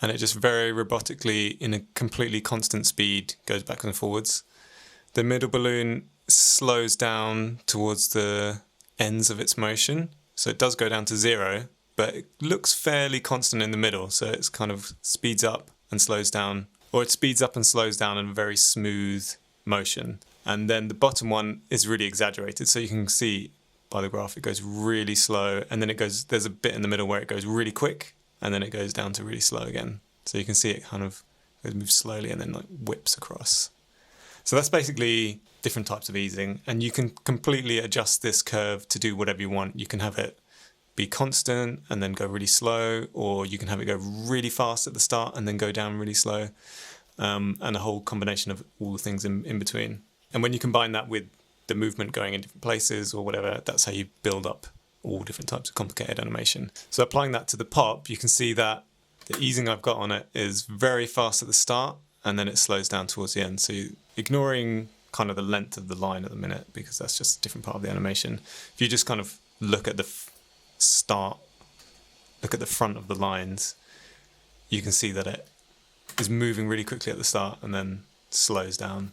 and it just very robotically, in a completely constant speed, goes back and forwards. The middle balloon slows down towards the ends of its motion. So it does go down to 0, but it looks fairly constant in the middle. So it's kind of speeds up and slows down, or it speeds up and slows down in a very smooth motion. And then the bottom one is really exaggerated. So you can see by the graph, it goes really slow, and then there's a bit in the middle where it goes really quick, and then it goes down to really slow again. So you can see it kind of moves slowly and then like whips across. So that's basically different types of easing, and you can completely adjust this curve to do whatever you want. You can have it be constant and then go really slow, or you can have it go really fast at the start and then go down really slow, and a whole combination of all the things in between. And when you combine that with the movement going in different places or whatever, that's how you build up all different types of complicated animation. So applying that to the pop, you can see that the easing I've got on it is very fast at the start and then it slows down towards the end. So ignoring kind of the length of the line at the minute, because that's just a different part of the animation. If you just kind of look at the start, look at the front of the lines, you can see that it is moving really quickly at the start and then slows down.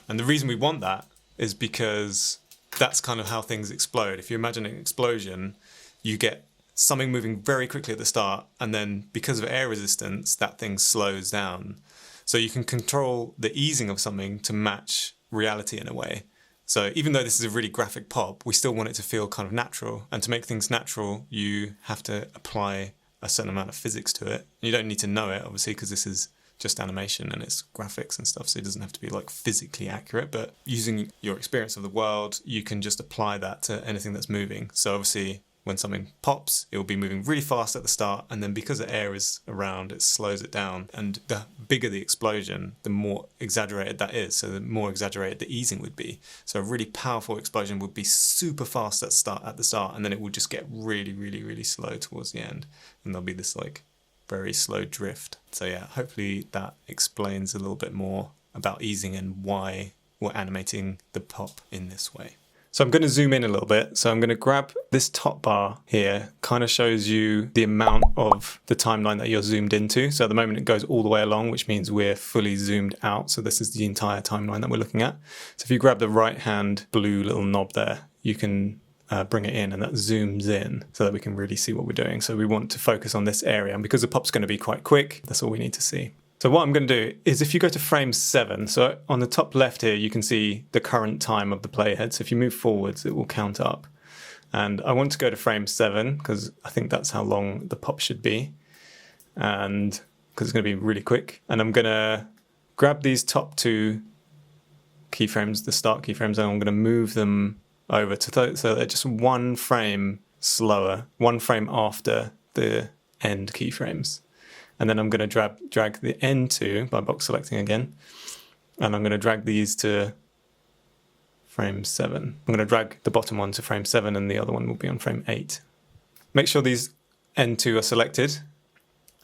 And the reason we want that is because that's kind of how things explode. If you imagine an explosion, you get something moving very quickly at the start, and then because of air resistance, that thing slows down. So you can control the easing of something to match reality in a way. So even though this is a really graphic pop, we still want it to feel kind of natural. And to make things natural, you have to apply a certain amount of physics to it. You don't need to know it, obviously, because this is just animation and it's graphics and stuff, so it doesn't have to be like physically accurate, but using your experience of the world, you can just apply that to anything that's moving. So obviously when something pops, it will be moving really fast at the start, and then because the air is around, it slows it down. And the bigger the explosion, the more exaggerated that is, so the more exaggerated the easing would be. So a really powerful explosion would be super fast at the start, and then it would just get really, really, really slow towards the end, and there'll be this like very slow drift. So yeah, hopefully that explains a little bit more about easing and why we're animating the pop in this way. So I'm going to zoom in a little bit. So I'm going to grab this top bar here, kind of shows you the amount of the timeline that you're zoomed into. So at the moment it goes all the way along, which means we're fully zoomed out. So this is the entire timeline that we're looking at. So if you grab the right hand blue little knob there, you can bring it in, and that zooms in so that we can really see what we're doing. So we want to focus on this area, and because the pop's going to be quite quick, that's all we need to see. So what I'm going to do is, if you go to frame 7, so on the top left here, you can see the current time of the playhead. So if you move forwards, it will count up. And I want to go to frame 7 because I think that's how long the pop should be, and because it's going to be really quick. And I'm going to grab these top 2 keyframes, the start keyframes, and I'm going to move them over to so they're just one frame slower, one frame after the end keyframes. And then I'm going to drag the end to, by box selecting again, and I'm going to drag these to frame 7. I'm going to drag the bottom one to frame 7 and the other one will be on frame 8. Make sure these end 2 are selected,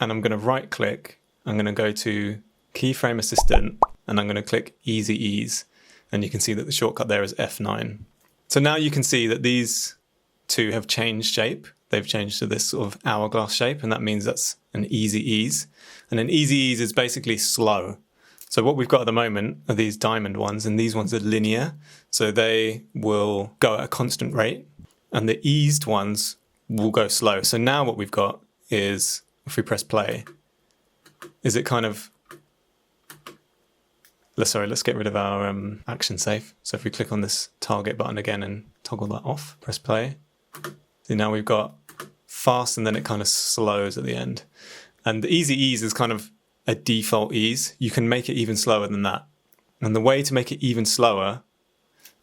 and I'm going to right click, I'm going to go to keyframe assistant, and I'm going to click easy ease, and you can see that the shortcut there is F9. So now you can see that these 2 have changed shape. They've changed to this sort of hourglass shape, and that means that's an easy ease. And an easy ease is basically slow. So what we've got at the moment are these diamond ones, and these ones are linear. So they will go at a constant rate, and the eased ones will go slow. So now what we've got is, if we press play, is it kind of... let's get rid of our action safe. So if we click on this target button again and toggle that off, press play. So now we've got fast, and then it kind of slows at the end. And the easy ease is kind of a default ease. You can make it even slower than that. And the way to make it even slower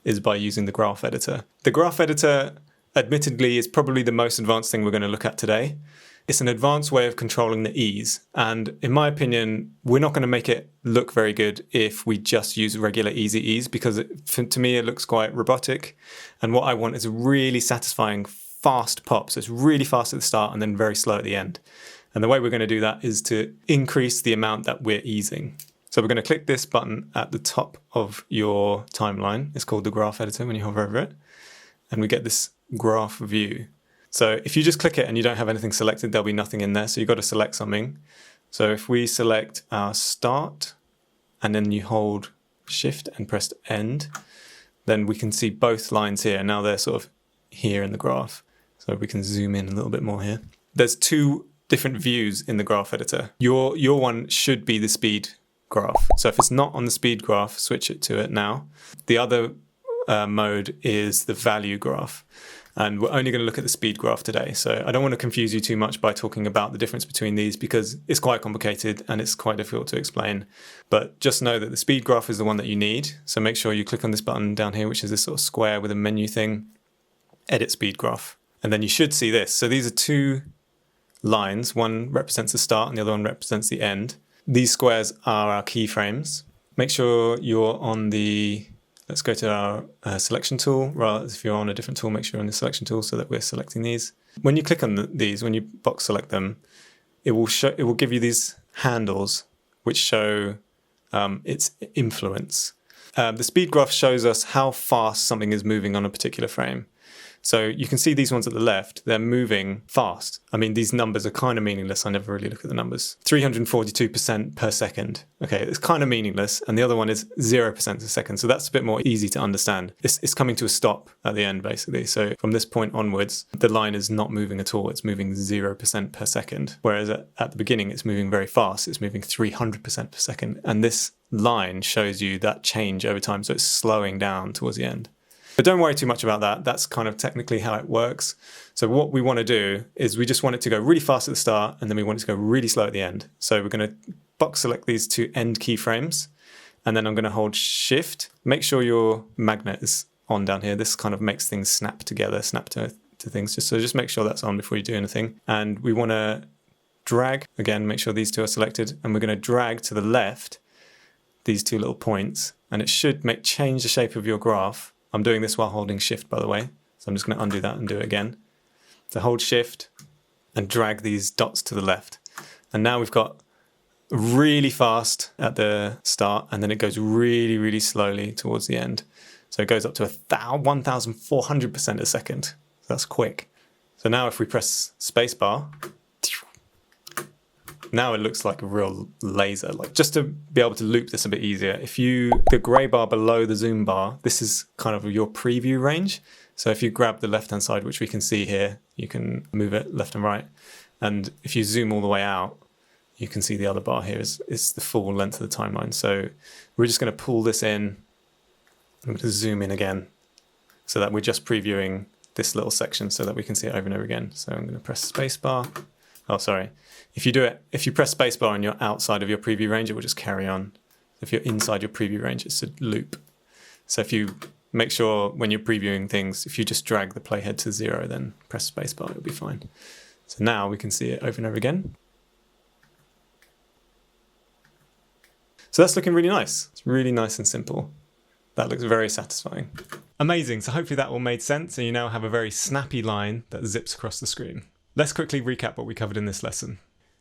is by using the graph editor. The graph editor, admittedly, is probably the most advanced thing we're going to look at today. It's an advanced way of controlling the ease. And in my opinion, we're not going to make it look very good if we just use regular easy ease, because to me, it looks quite robotic. And what I want is a really satisfying fast pop. So it's really fast at the start and then very slow at the end. And the way we're going to do that is to increase the amount that we're easing. So we're going to click this button at the top of your timeline. It's called the graph editor when you hover over it. And we get this graph view. So if you just click it and you don't have anything selected, there'll be nothing in there. So you've got to select something. So if we select our start and then you hold shift and press end, then we can see both lines here. Now they're sort of here in the graph. So we can zoom in a little bit more here. There's 2 different views in the graph editor. Your one should be the speed graph. So if it's not on the speed graph, switch it to it now. The other mode is the value graph. And we're only going to look at the speed graph today. So I don't want to confuse you too much by talking about the difference between these, because it's quite complicated and it's quite difficult to explain. But just know that the speed graph is the one that you need. So make sure you click on this button down here, which is this sort of square with a menu thing, edit speed graph. And then you should see this. So these are 2 lines. One represents the start and the other one represents the end. These squares are our keyframes. Make sure you're on the... Let's go to our selection tool. Rather, if you're on a different tool, make sure you're on the selection tool so that we're selecting these. When you click on these, when you box select them, it will give you these handles which show its influence. The speed graph shows us how fast something is moving on a particular frame. So you can see these ones at the left, they're moving fast. I mean, these numbers are kind of meaningless. I never really look at the numbers. 342% per second. Okay, it's kind of meaningless. And the other one is 0% a second. So that's a bit more easy to understand. It's coming to a stop at the end, basically. So from this point onwards, the line is not moving at all. It's moving 0% per second. Whereas at the beginning, it's moving very fast. It's moving 300% per second. And this line shows you that change over time. So it's slowing down towards the end. But don't worry too much about that. That's kind of technically how it works. So what we want to do is we just want it to go really fast at the start, and then we want it to go really slow at the end. So we're going to box select these two end keyframes, and then I'm going to hold Shift. Make sure your magnet is on down here. This kind of makes things snap together, snap to things. So just make sure that's on before you do anything. And we want to drag, again, make sure these two are selected, and we're going to drag to the left these two little points, and it should change the shape of your graph. I'm doing this while holding Shift, by the way. So I'm just going to undo that and do it again. So hold Shift and drag these dots to the left. And now we've got really fast at the start, and then it goes really, really slowly towards the end. So it goes up to 1,400% a second. So that's quick. So now if we press spacebar, now it looks like a real laser. Like, just to be able to loop this a bit easier, the gray bar below the zoom bar, this is kind of your preview range. So if you grab the left-hand side, which we can see here, you can move it left and right. And if you zoom all the way out, you can see the other bar here is the full length of the timeline. So we're just going to pull this in. I'm going to zoom in again so that we're just previewing this little section so that we can see it over and over again. So I'm going to press spacebar. Oh, sorry. If you press spacebar and you're outside of your preview range, it will just carry on. If you're inside your preview range, it's a loop. So if you make sure when you're previewing things, if you just drag the playhead to 0, then press spacebar, it'll be fine. So now we can see it over and over again. So that's looking really nice. It's really nice and simple. That looks very satisfying. Amazing. So hopefully that all made sense, and you now have a very snappy line that zips across the screen. Let's quickly recap what we covered in this lesson.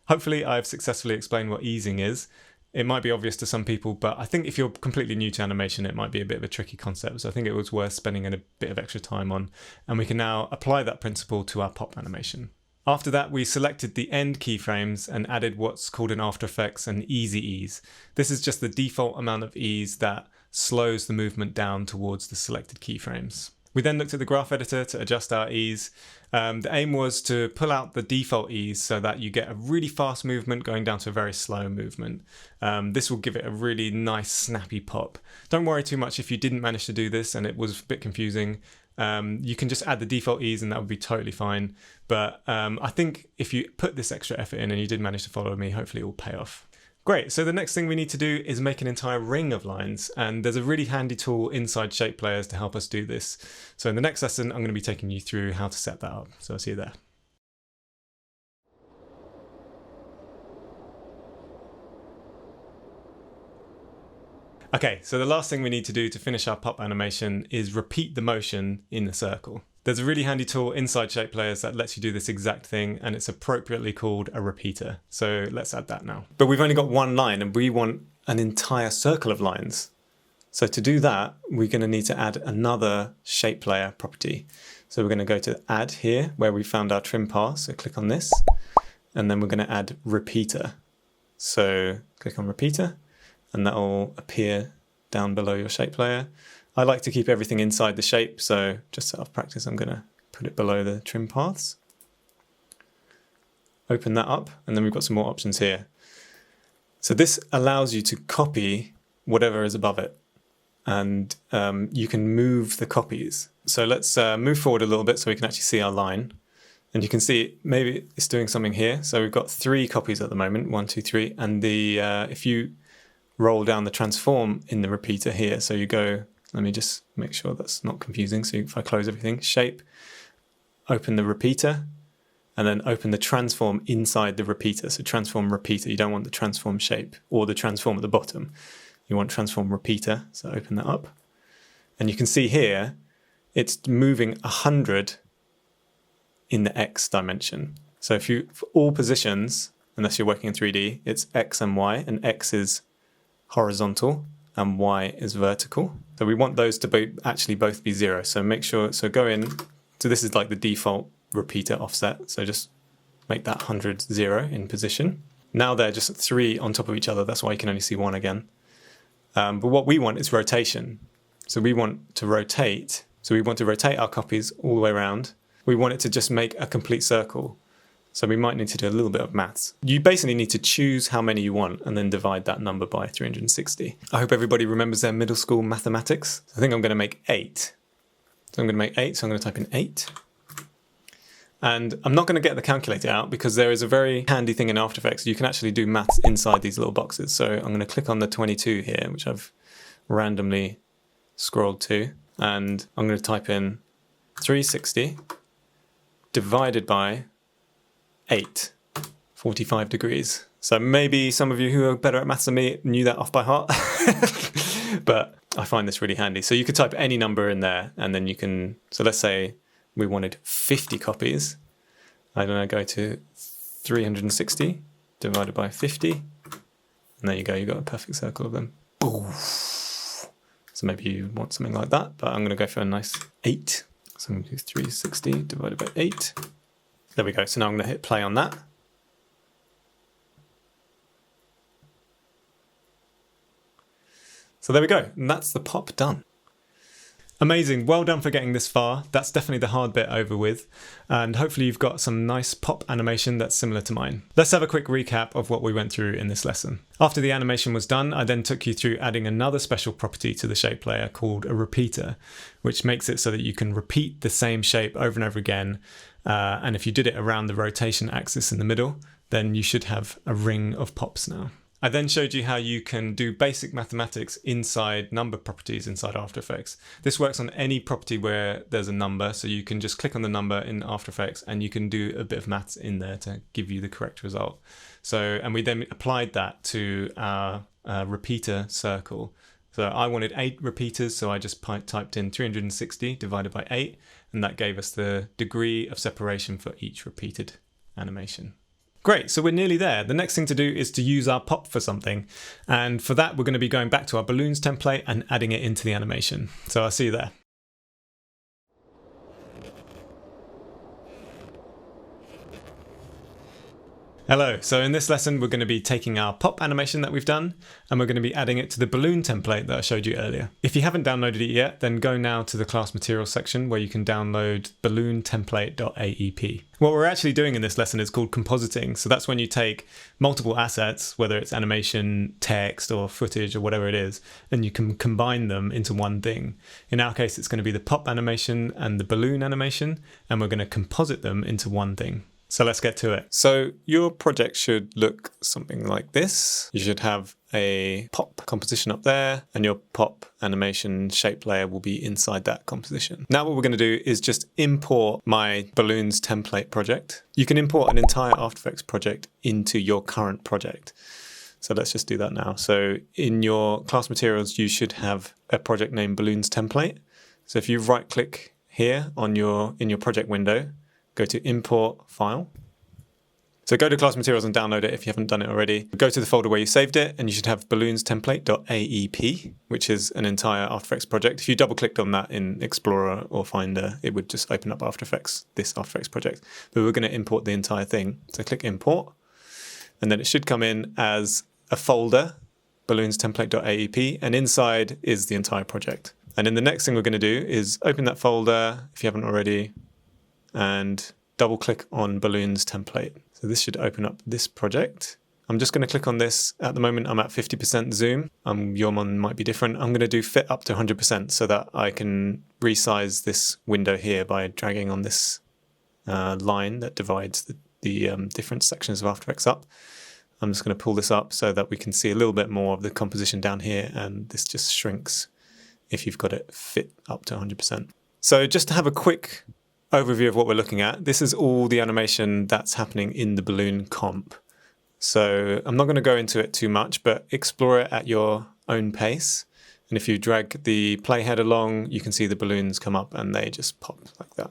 Hopefully I've successfully explained what easing is. It might be obvious to some people, but I think if you're completely new to animation, it might be a bit of a tricky concept. So I think it was worth spending a bit of extra time on. And we can now apply that principle to our pop animation. After that, we selected the end keyframes and added what's called in After Effects an easy ease. This is just the default amount of ease that slows the movement down towards the selected keyframes. We then looked at the graph editor to adjust our ease. The aim was to pull out the default ease so that you get a really fast movement going down to a very slow movement. This will give it a really nice snappy pop. Don't worry too much if you didn't manage to do this and it was a bit confusing. You can just add the default ease and that would be totally fine. But I think if you put this extra effort in and you did manage to follow me, hopefully it will pay off. Great, so the next thing we need to do is make an entire ring of lines, and there's a really handy tool inside Shape Players to help us do this. So in the next lesson, I'm going to be taking you through how to set that up. So I'll see you there. Okay, so the last thing we need to do to finish our pop animation is repeat the motion in the circle. There's a really handy tool inside Shape Players that lets you do this exact thing, and it's appropriately called a repeater. So let's add that now. But we've only got one line and we want an entire circle of lines. So to do that, we're going to need to add another Shape Layer property. So we're going to go to Add here, where we found our trim path. So click on this, and then we're going to add Repeater. So click on Repeater, and that will appear down below your Shape Layer. I like to keep everything inside the shape, so just out of practice, I'm going to put it below the trim paths. Open that up, and then we've got some more options here. So this allows you to copy whatever is above it, and you can move the copies. So let's move forward a little bit so we can actually see our line. And you can see maybe it's doing something here. So we've got 3 copies at the moment, 1, 2, 3. And if you roll down the transform in the repeater here, so you go, let me just make sure that's not confusing. So if I close everything, shape, open the repeater, and then open the transform inside the repeater. So transform repeater, you don't want the transform shape or the transform at the bottom. You want transform repeater, so open that up. And you can see here, it's moving 100 in the X dimension. So for all positions, unless you're working in 3D, it's X and Y, and X is horizontal and Y is vertical. So we want those to actually both be 0. So make sure, so go in, so this is like the default repeater offset. So just make that 100 0 in position. Now they're just 3 on top of each other. That's why you can only see 1 again. But what we want is rotation. So we want to rotate. So we want to rotate our copies all the way around. We want it to just make a complete circle. So we might need to do a little bit of maths. You basically need to choose how many you want and then divide that number by 360. I hope everybody remembers their middle school mathematics. I think I'm going to make 8. So I'm going to make 8, so I'm going to type in 8. And I'm not going to get the calculator out because there is a very handy thing in After Effects. You can actually do maths inside these little boxes. So I'm going to click on the 22 here, which I've randomly scrolled to. And I'm going to type in 360 divided by 8, 45 degrees. So maybe some of you who are better at maths than me knew that off by heart. But I find this really handy. So you could type any number in there and then you can, so let's say we wanted 50 copies. I don't know, go to 360 divided by 50. And there you go, you've got a perfect circle of them. So maybe you want something like that, but I'm going to go for a nice 8. So I'm going to do 360 divided by 8. There we go. So now I'm going to hit play on that. So there we go. And that's the pop done. Amazing. Well done for getting this far. That's definitely the hard bit over with. And hopefully you've got some nice pop animation that's similar to mine. Let's have a quick recap of what we went through in this lesson. After the animation was done, I then took you through adding another special property to the shape layer called a repeater, which makes it so that you can repeat the same shape over and over again. And if you did it around the rotation axis in the middle, then you should have a ring of pops now. I then showed you how you can do basic mathematics inside number properties inside After Effects. This works on any property where there's a number, so you can just click on the number in After Effects and you can do a bit of maths in there to give you the correct result. So, and we then applied that to our repeater circle. So I wanted 8 repeaters, so I just typed in 360 divided by 8, and that gave us the degree of separation for each repeated animation. Great, so we're nearly there. The next thing to do is to use our pop for something. And for that, we're going to be going back to our balloons template and adding it into the animation. So I'll see you there. Hello, so in this lesson we're going to be taking our pop animation that we've done and we're going to be adding it to the balloon template that I showed you earlier. If you haven't downloaded it yet, then go now to the class materials section where you can download balloontemplate.aep. What we're actually doing in this lesson is called compositing, so that's when you take multiple assets, whether it's animation, text or footage or whatever it is, and you can combine them into one thing. In our case it's going to be the pop animation and the balloon animation, and we're going to composite them into one thing. So let's get to it. So your project should look something like this. You should have a pop composition up there and your pop animation shape layer will be inside that composition. Now what we're going to do is just import my balloons template project. You can import an entire After Effects project into your current project. So let's just do that now. So in your class materials, you should have a project named balloons template. So if you right click here on in your project window, go to import file. So go to class materials and download it if you haven't done it already. Go to the folder where you saved it and you should have balloonstemplate.aep, which is an entire After Effects project. If you double clicked on that in Explorer or Finder, it would just open up After Effects, this After Effects project. But we're going to import the entire thing. So click import and then it should come in as a folder, balloonstemplate.aep, and inside is the entire project. And then the next thing we're going to do is open that folder if you haven't already, and double click on balloons template. So this should open up this project. I'm just going to click on this. At the moment I'm at 50% zoom. Your one might be different. I'm going to do fit up to 100% so that I can resize this window here by dragging on this line that divides the different sections of After Effects up. I'm just going to pull this up so that we can see a little bit more of the composition down here, and this just shrinks if you've got it fit up to 100%. So just to have a quick overview of what we're looking at, this is all the animation that's happening in the balloon comp. So I'm not going to go into it too much, but explore it at your own pace. And if you drag the playhead along, you can see the balloons come up and they just pop like that.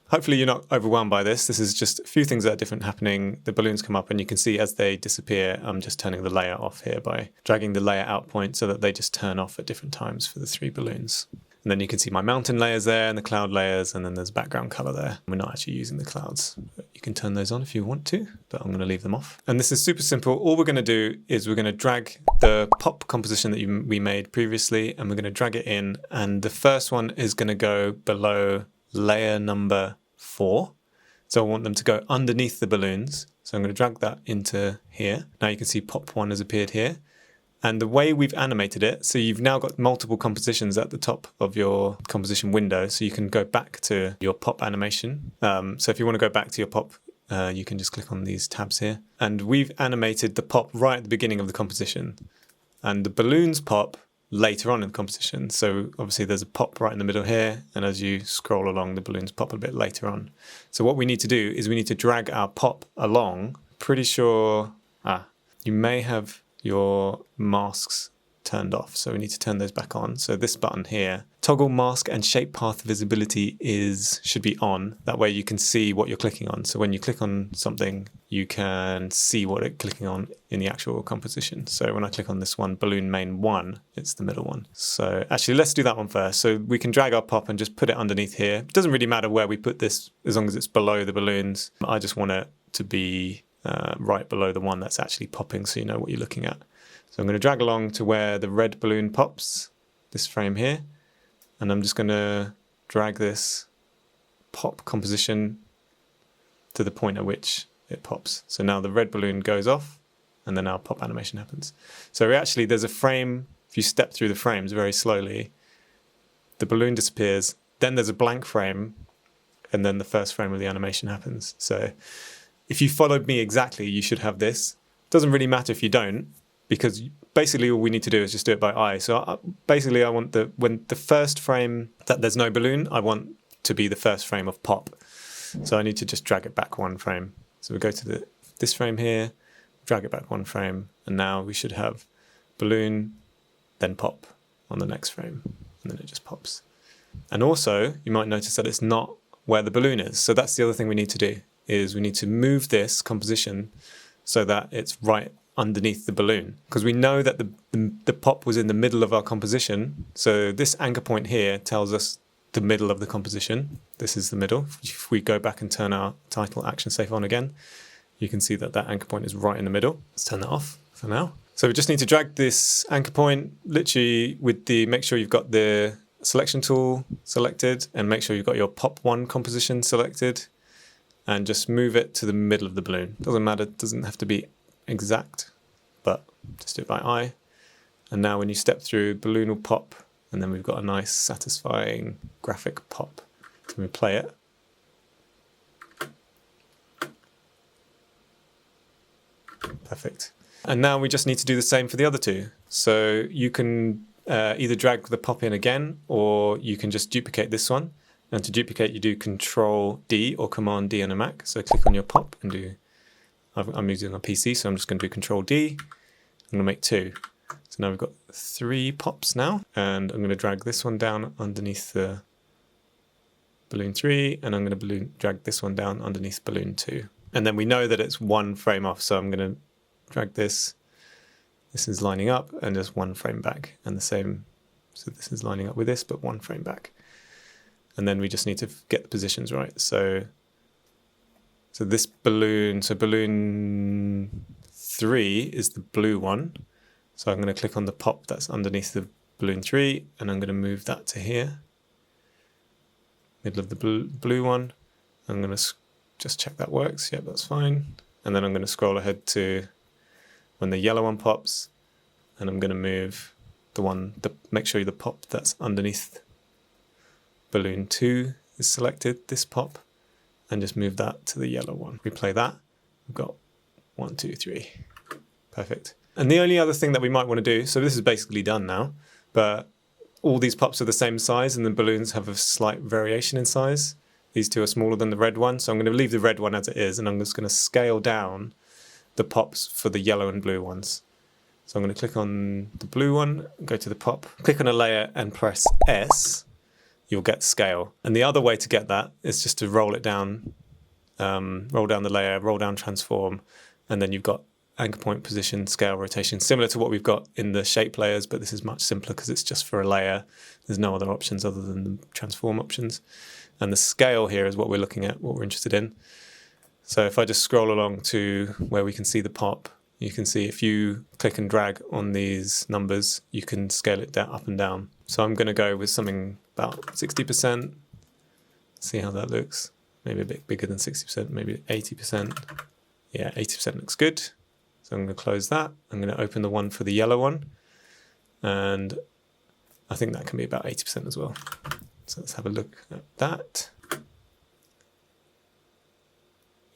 Hopefully you're not overwhelmed by this. This is just a few things that are different happening. The balloons come up and you can see as they disappear, I'm just turning the layer off here by dragging the layer out point so that they just turn off at different times for the 3 balloons. And then you can see my mountain layers there and the cloud layers, and then there's background color there. We're not actually using the clouds, but you can turn those on if you want to, but I'm going to leave them off. And this is super simple. All we're going to do is we're going to drag the pop composition that we made previously, and we're going to drag it in. And the first one is going to go below layer number 4. So I want them to go underneath the balloons. So I'm going to drag that into here. Now you can see pop 1 has appeared here. And the way we've animated it, so you've now got multiple compositions at the top of your composition window, so you can go back to your pop animation. So if you want to go back to your pop, you can just click on these tabs here. And we've animated the pop right at the beginning of the composition. And the balloons pop later on in the composition. So obviously there's a pop right in the middle here, and as you scroll along, the balloons pop a bit later on. So what we need to do is we need to drag our pop along. Pretty sure, you may have your masks turned off, so we need to turn those back on. So this button here, toggle mask and shape path visibility should be on. That way you can see what you're clicking on. So when you click on something, you can see what it's clicking on in the actual composition. So when I click on this one, balloon main 1, it's the middle one. So actually let's do that one first. So we can drag our pop and just put it underneath here. It doesn't really matter where we put this as long as it's below the balloons. I just want it to be right below the one that's actually popping, so you know what you're looking at. So I'm going to drag along to where the red balloon pops, this frame here, and I'm just going to drag this pop composition to the point at which it pops. So now the red balloon goes off, and then our pop animation happens. So actually there's a frame, if you step through the frames very slowly, the balloon disappears, then there's a blank frame, and then the first frame of the animation happens. So if you followed me exactly, you should have this. Doesn't really matter if you don't, because basically all we need to do is just do it by eye. So basically I want when the first frame that there's no balloon, I want to be the first frame of pop. So I need to just drag it back 1 frame. So we go to this frame here, drag it back 1 frame, and now we should have balloon, then pop on the next frame, and then it just pops. And also you might notice that it's not where the balloon is. So that's the other thing we need to do, is we need to move this composition so that it's right underneath the balloon, because we know that the pop was in the middle of our composition. So this anchor point here tells us the middle of the composition. This is the middle. If we go back and turn our title action safe on again, you can see that that anchor point is right in the middle. Let's turn that off for now. So we just need to drag this anchor point literally with make sure you've got the selection tool selected, and make sure you've got your pop 1 composition selected, and just move it to the middle of the balloon. Doesn't matter, it doesn't have to be exact, but just do it by eye. And now when you step through, balloon will pop, and then we've got a nice satisfying graphic pop. Can we play it? Perfect. And now we just need to do the same for the other 2. So you can either drag the pop in again, or you can just duplicate this one. And to duplicate, you do Control D or Command D on a Mac. So click on your pop and do, I'm using a PC, so I'm just going to do Control D. I'm going to make 2. So now we've got 3 pops now. And I'm going to drag this one down underneath the balloon 3. And I'm going to drag this one down underneath balloon 2. And then we know that it's 1 frame off. So I'm going to drag this. This is lining up, and just 1 frame back. And the same, so this is lining up with this, but 1 frame back. And then we just need to get the positions right. So this balloon, so balloon 3 is the blue one. So I'm going to click on the pop that's underneath the balloon 3, and I'm going to move that to here, middle of the blue one. I'm going to just check that works. Yep, that's fine. And then I'm going to scroll ahead to when the yellow one pops, and I'm going to move make sure the pop that's underneath balloon 2 is selected, this pop, and just move that to the yellow one. We play that, we've got 1, 2, 3. Perfect. And the only other thing that we might want to do, so this is basically done now, but all these pops are the same size, and the balloons have a slight variation in size. These 2 are smaller than the red one, so I'm going to leave the red one as it is, and I'm just going to scale down the pops for the yellow and blue ones. So I'm going to click on the blue one, go to the pop, click on a layer and press S. you'll get scale. And the other way to get that is just to roll it down, roll down the layer, roll down transform, and then you've got anchor point, position, scale, rotation, similar to what we've got in the shape layers, but this is much simpler because it's just for a layer. There's no other options other than the transform options. And the scale here is what we're looking at, what we're interested in. So if I just scroll along to where we can see the pop, you can see if you click and drag on these numbers, you can scale it down, up and down. So I'm going to go with something about 60%. See how that looks. Maybe a bit bigger than 60%, maybe 80%. Yeah, 80% looks good. So I'm going to close that. I'm going to open the one for the yellow one. And I think that can be about 80% as well. So let's have a look at that.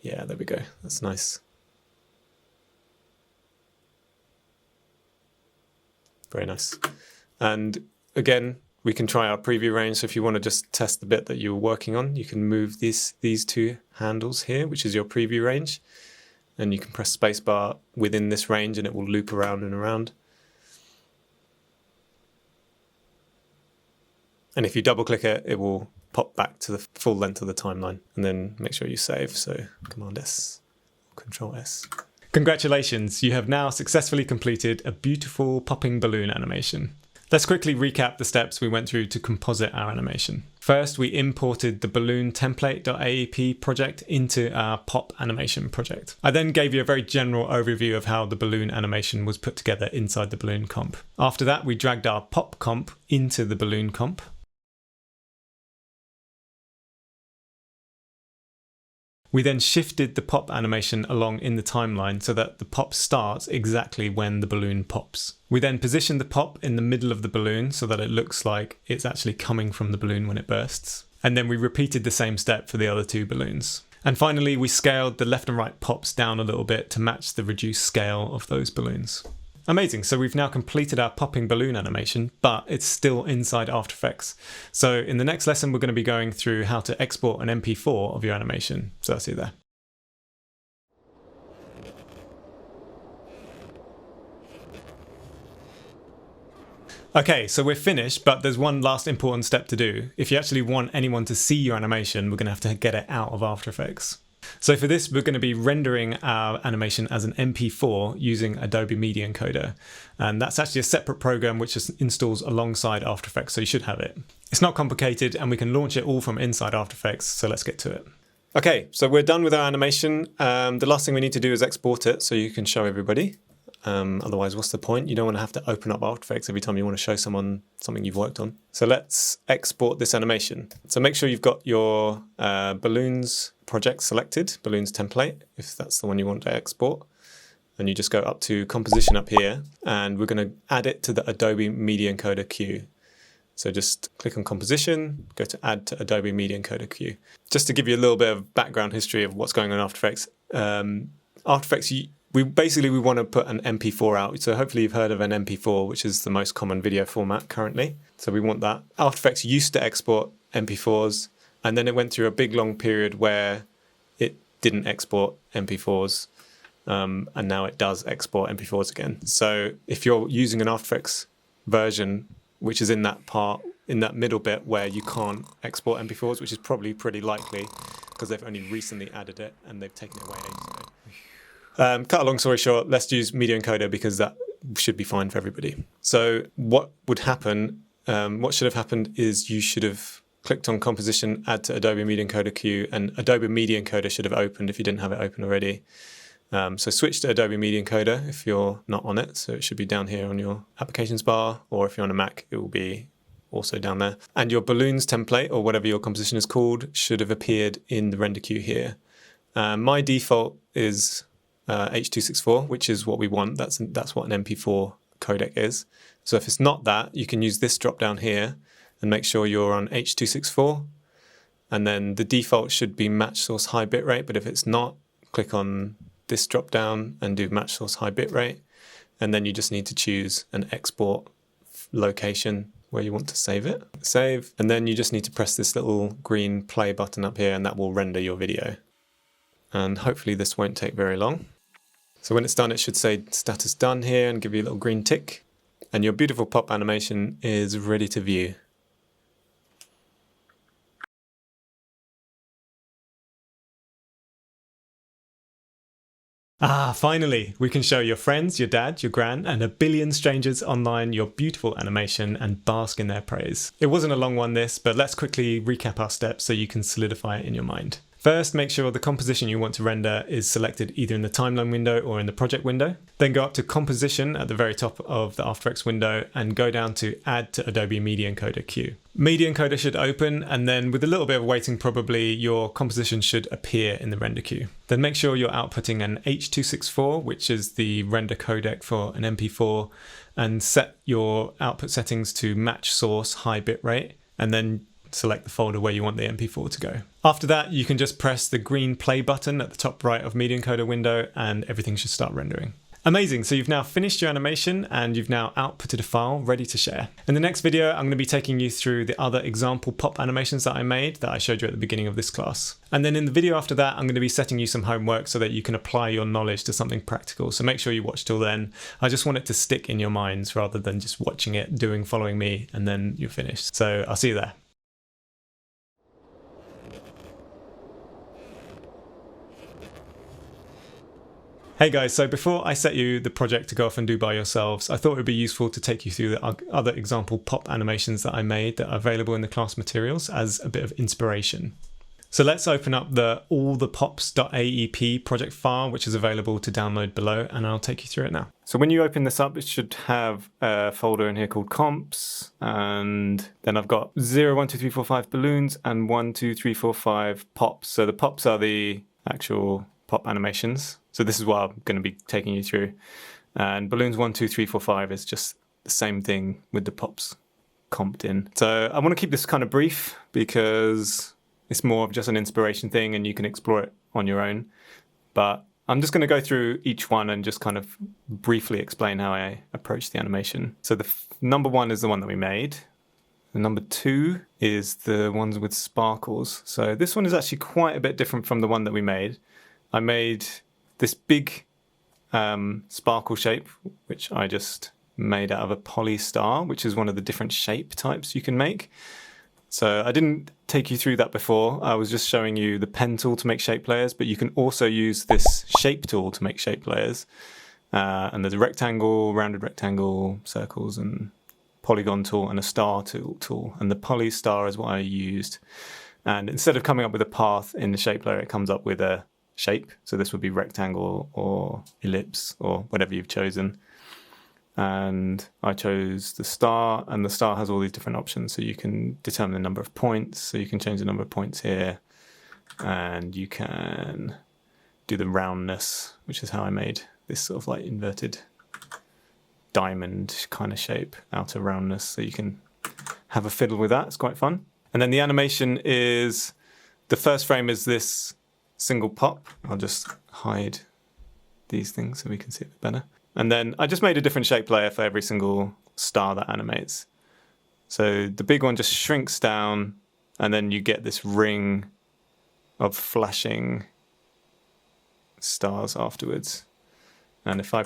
Yeah, there we go. That's nice. Very nice. And again, we can try our preview range. So if you want to just test the bit that you're working on, you can move these two handles here, which is your preview range. And you can press spacebar within this range and it will loop around and around. And if you double click it, it will pop back to the full length of the timeline. And then make sure you save. So Command S, Control S. Congratulations, you have now successfully completed a beautiful popping balloon animation. Let's quickly recap the steps we went through to composite our animation. First, we imported the balloon template.aep project into our pop animation project. I then gave you a very general overview of how the balloon animation was put together inside the balloon comp. After that, we dragged our pop comp into the balloon comp. We then shifted the pop animation along in the timeline so that the pop starts exactly when the balloon pops. We then positioned the pop in the middle of the balloon so that it looks like it's actually coming from the balloon when it bursts. And then we repeated the same step for the other two balloons. And finally, we scaled the left and right pops down a little bit to match the reduced scale of those balloons. Amazing, so we've now completed our popping balloon animation, but it's still inside After Effects. So in the next lesson, we're going to be going through how to export an MP4 of your animation. So I'll see you there. Okay, so we're finished, but there's one last important step to do. If you actually want anyone to see your animation, we're going to have to get it out of After Effects. So for this, we're going to be rendering our animation as an MP4 using Adobe Media Encoder. And that's actually a separate program which just installs alongside After Effects, so you should have it. It's not complicated and we can launch it all from inside After Effects, so let's get to it. Okay, so we're done with our animation. The last thing we need to do is export it so you can show everybody. Otherwise, what's the point? You don't want to have to open up After Effects every time you want to show someone something you've worked on. So let's export this animation. So make sure you've got your balloons project selected, balloons template, if that's the one you want to export. And you just go up to composition up here, and we're going to add it to the Adobe Media Encoder queue. So just click on composition, go to add to Adobe Media Encoder queue. Just to give you a little bit of background history of what's going on in After Effects. After Effects, we want to put an MP4 out. So hopefully you've heard of an MP4, which is the most common video format currently. So we want that. After Effects used to export MP4s, and then it went through a big long period where it didn't export MP4s, and now it does export MP4s again. So if you're using an After Effects version, which is in that part, in that middle bit where you can't export MP4s, which is probably pretty likely because they've only recently added it and they've taken it away ages ago. Cut a long story short, let's use Media Encoder because that should be fine for everybody. So what would happen, what should have happened is you should have clicked on composition, add to Adobe Media Encoder queue, and Adobe Media Encoder should have opened if you didn't have it open already. So switch to Adobe Media Encoder if you're not on it. So it should be down here on your applications bar, or if you're on a Mac, it will be also down there. And your balloons template, or whatever your composition is called, should have appeared in the render queue here. My default is H.264, which is what we want. That's what an MP4 codec is. So if it's not that, you can use this drop down here and make sure you're on H.264. And then the default should be match source high bitrate. But if it's not, click on this drop down and do match source high bitrate. And then you just need to choose an export location where you want to save it. Save. And then you just need to press this little green play button up here and that will render your video. And hopefully this won't take very long. So when it's done, it should say status done here and give you a little green tick. And your beautiful pop animation is ready to view. Ah, finally, we can show your friends, your dad, your gran, and a billion strangers online your beautiful animation and bask in their praise. It wasn't a long one this, but let's quickly recap our steps so you can solidify it in your mind. First, make sure the composition you want to render is selected either in the timeline window or in the project window. Then go up to composition at the very top of the After Effects window and go down to add to Adobe Media Encoder queue. Media Encoder should open, and then with a little bit of waiting probably, your composition should appear in the render queue. Then make sure you're outputting an H.264, which is the render codec for an MP4, and set your output settings to match source high bitrate, and then select the folder where you want the MP4 to go. After that, you can just press the green play button at the top right of Media Encoder window and everything should start rendering. Amazing, so you've now finished your animation and you've now outputted a file ready to share. In the next video, I'm going to be taking you through the other example pop animations that I made that I showed you at the beginning of this class. And then in the video after that, I'm going to be setting you some homework so that you can apply your knowledge to something practical. So make sure you watch till then. I just want it to stick in your minds rather than just watching it, following me, and then you're finished. So I'll see you there. Hey guys, so before I set you the project to go off and do by yourselves, I thought it would be useful to take you through the other example pop animations that I made that are available in the class materials as a bit of inspiration. So let's open up the allthepops.aep project file, which is available to download below, and I'll take you through it now. So when you open this up, it should have a folder in here called comps, and then I've got 0, 1, 2, 3, 4, 5 balloons and 1, 2, 3, 4, 5 pops. So the pops are the actual pop animations. So this is what I'm going to be taking you through. And balloons 1, 2, 3, 4, 5 is just the same thing with the pops comped in. So I want to keep this kind of brief because it's more of just an inspiration thing and you can explore it on your own. But I'm just going to go through each one and just kind of briefly explain how I approach the animation. So the number 1 is the one that we made. The number 2 is the ones with sparkles. So this one is actually quite a bit different from the one that we made. I made this big sparkle shape, which I just made out of a poly star, which is one of the different shape types you can make. So I didn't take you through that before. I was just showing you the pen tool to make shape layers, but you can also use this shape tool to make shape layers. And there's a rectangle, rounded rectangle, circles, and polygon tool, and a star tool. And the poly star is what I used. And instead of coming up with a path in the shape layer, it comes up with a shape. So this would be rectangle or ellipse or whatever you've chosen. And I chose the star, and the star has all these different options. So you can determine the number of points. So you can change the number of points here, and you can do the roundness, which is how I made this sort of like inverted diamond kind of shape, outer roundness. So you can have a fiddle with that. It's quite fun. And then the animation is, the first frame is this single pop. I'll just hide these things so we can see it better. And then I just made a different shape layer for every single star that animates. So the big one just shrinks down, and then you get this ring of flashing stars afterwards. And if I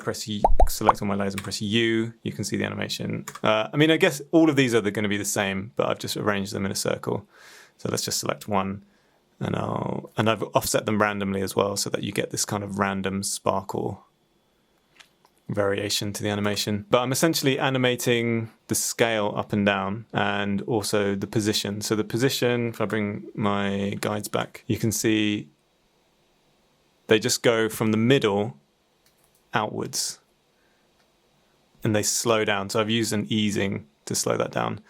select all my layers and press U, you can see the animation. I mean, I guess all of these are going to be the same, but I've just arranged them in a circle. So let's just select one, and I've offset them randomly as well, so that you get this kind of random sparkle variation to the animation. But I'm essentially animating the scale up and down, and also the position. So the position, if I bring my guides back, you can see they just go from the middle outwards and they slow down. So I've used an easing to slow that down,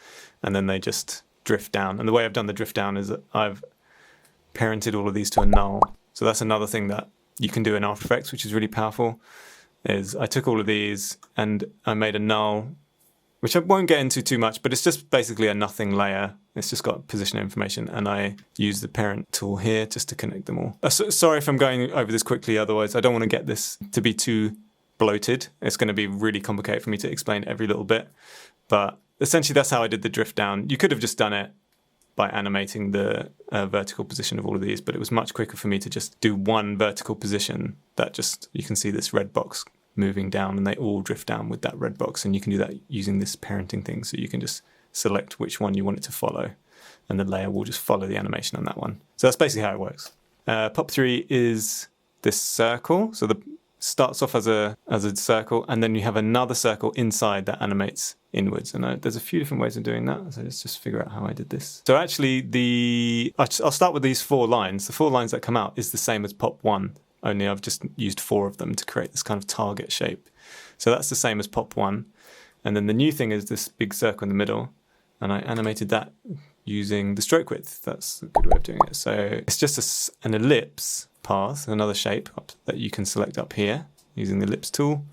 and then they just drift down. And the way I've done the drift down is that I've parented all of these to a null. So that's another thing that you can do in After Effects, which is really powerful, is I took all of these and I made a null, which I won't get into too much, but it's just basically a nothing layer. It's just got position information, and I use the parent tool here just to connect them all. Sorry if I'm going over this quickly, otherwise I don't want to get this to be too bloated. It's going to be really complicated for me to explain every little bit, but essentially that's how I did the drift down. You could have just done it by animating the vertical position of all of these, but it was much quicker for me to just do one vertical position that just, you can see this red box moving down, and they all drift down with that red box, and you can do that using this parenting thing. So you can just select which one you want it to follow, and the layer will just follow the animation on that one. So that's basically how it works. Pop 3 is this circle. So the starts off as a circle, and then you have another circle inside that animates inwards. And there's a few different ways of doing that. So let's just figure out how I did this. So actually, I'll start with these 4 lines. The 4 lines that come out is the same as pop 1, only I've just used 4 of them to create this kind of target shape. So that's the same as pop 1. And then the new thing is this big circle in the middle. And I animated that using the stroke width. That's a good way of doing it. So it's just an ellipse path, another shape that you can select up here using the ellipse tool.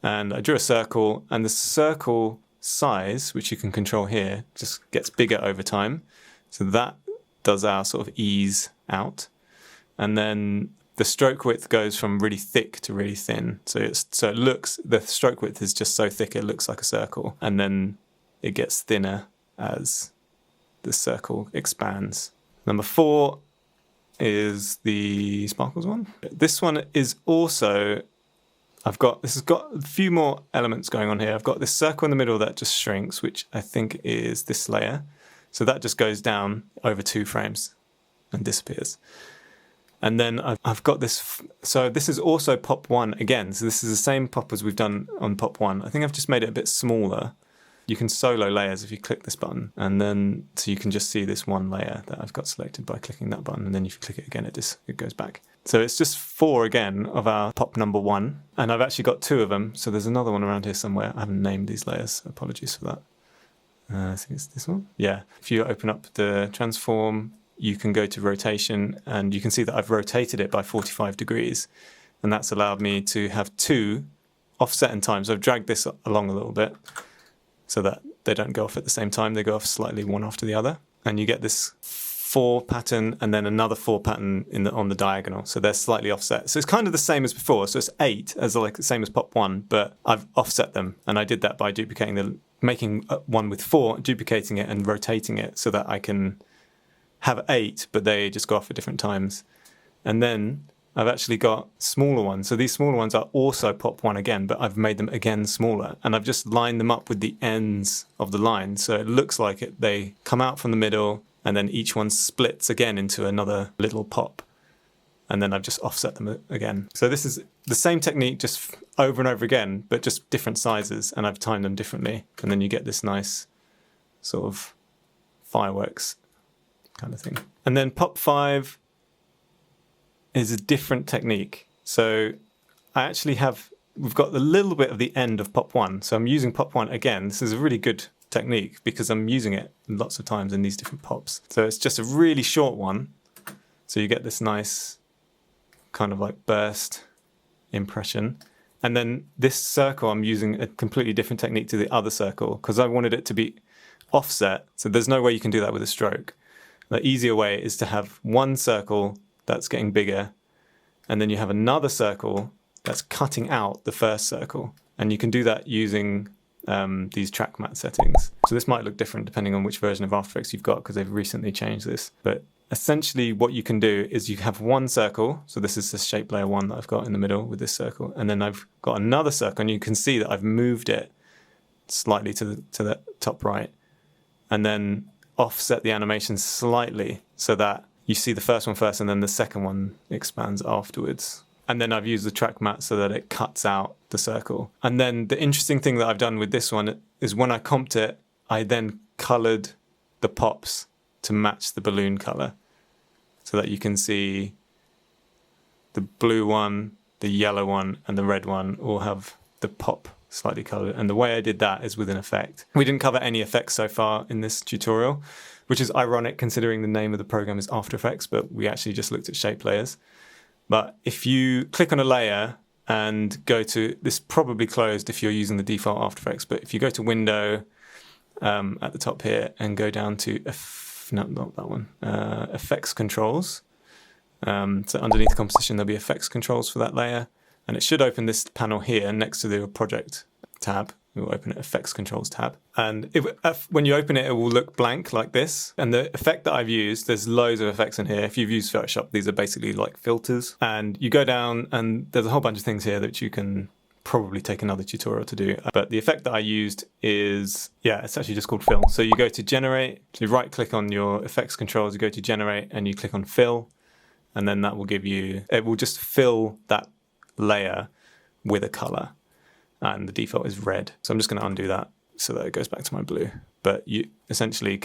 And I drew a circle, and the circle size, which you can control here, just gets bigger over time. So that does our sort of ease out. And then the stroke width goes from really thick to really thin. So it looks, the stroke width is just so thick it looks like a circle. And then it gets thinner as the circle expands. Number 4 is the sparkles one. This one is also, this has got a few more elements going on here. I've got this circle in the middle that just shrinks, which I think is this layer. So that just goes down over 2 frames and disappears. And then I've got this, so this is also pop 1 again. So this is the same pop as we've done on pop 1. I think I've just made it a bit smaller. You can solo layers if you click this button, and then so you can just see this one layer that I've got selected by clicking that button, and then if you click it again, it goes back. So it's just 4 again of our pop number 1, and I've actually got 2 of them. So there's another one around here somewhere. I haven't named these layers. Apologies for that. I think it's this one. Yeah. If you open up the transform, you can go to rotation, and you can see that I've rotated it by 45 degrees, and that's allowed me to have 2 offset in time. So I've dragged this along a little bit, so that they don't go off at the same time. They go off slightly one after the other. And you get this 4 pattern and then another 4 pattern on the diagonal. So they're slightly offset. So it's kind of the same as before. So it's 8 as like the same as pop 1, but I've offset them. And I did that by making one with 4, duplicating it and rotating it so that I can have 8, but they just go off at different times. And then I've actually got smaller ones. So these smaller ones are also pop 1 again, but I've made them again smaller. And I've just lined them up with the ends of the line. So it looks like they come out from the middle, and then each one splits again into another little pop. And then I've just offset them again. So this is the same technique just over and over again, but just different sizes. And I've timed them differently. And then you get this nice sort of fireworks kind of thing. And then pop 5 is a different technique. So we've got a little bit of the end of pop 1. So I'm using pop 1 again. This is a really good technique because I'm using it lots of times in these different pops. So it's just a really short one. So you get this nice kind of like burst impression. And then this circle, I'm using a completely different technique to the other circle because I wanted it to be offset. So there's no way you can do that with a stroke. The easier way is to have one circle that's getting bigger, and then you have another circle that's cutting out the first circle. And you can do that using these track matte settings. So this might look different depending on which version of After Effects you've got because they've recently changed this. But essentially what you can do is you have one circle. So this is the shape layer 1 that I've got in the middle with this circle. And then I've got another circle, and you can see that I've moved it slightly to the top right, and then offset the animation slightly so that you see the first one first and then the second one expands afterwards. And then I've used the track matte so that it cuts out the circle. And then the interesting thing that I've done with this one is when I comped it, I then coloured the pops to match the balloon colour so that you can see the blue one, the yellow one and the red one all have the pop slightly coloured. And the way I did that is with an effect. We didn't cover any effects so far in this tutorial, which is ironic considering the name of the program is After Effects, but we actually just looked at shape layers. But if you click on a layer and go to, this is probably closed if you're using the default After Effects, but if you go to Window at the top here and go down to, not that one, Effects Controls. So underneath Composition there'll be Effects Controls for that layer. And it should open this panel here next to the Project tab. It will open it, Effects Controls tab. And when you open it, it will look blank like this. And the effect that I've used, there's loads of effects in here. If you've used Photoshop, these are basically like filters. And you go down and there's a whole bunch of things here that you can probably take another tutorial to do. But the effect that I used is, it's actually just called Fill. So you go to Generate, so you right click on your Effects Controls, you go to Generate and you click on Fill. And then that will give you, it will just fill that layer with a color, and the default is red. So I'm just going to undo that so that it goes back to my blue. But you essentially you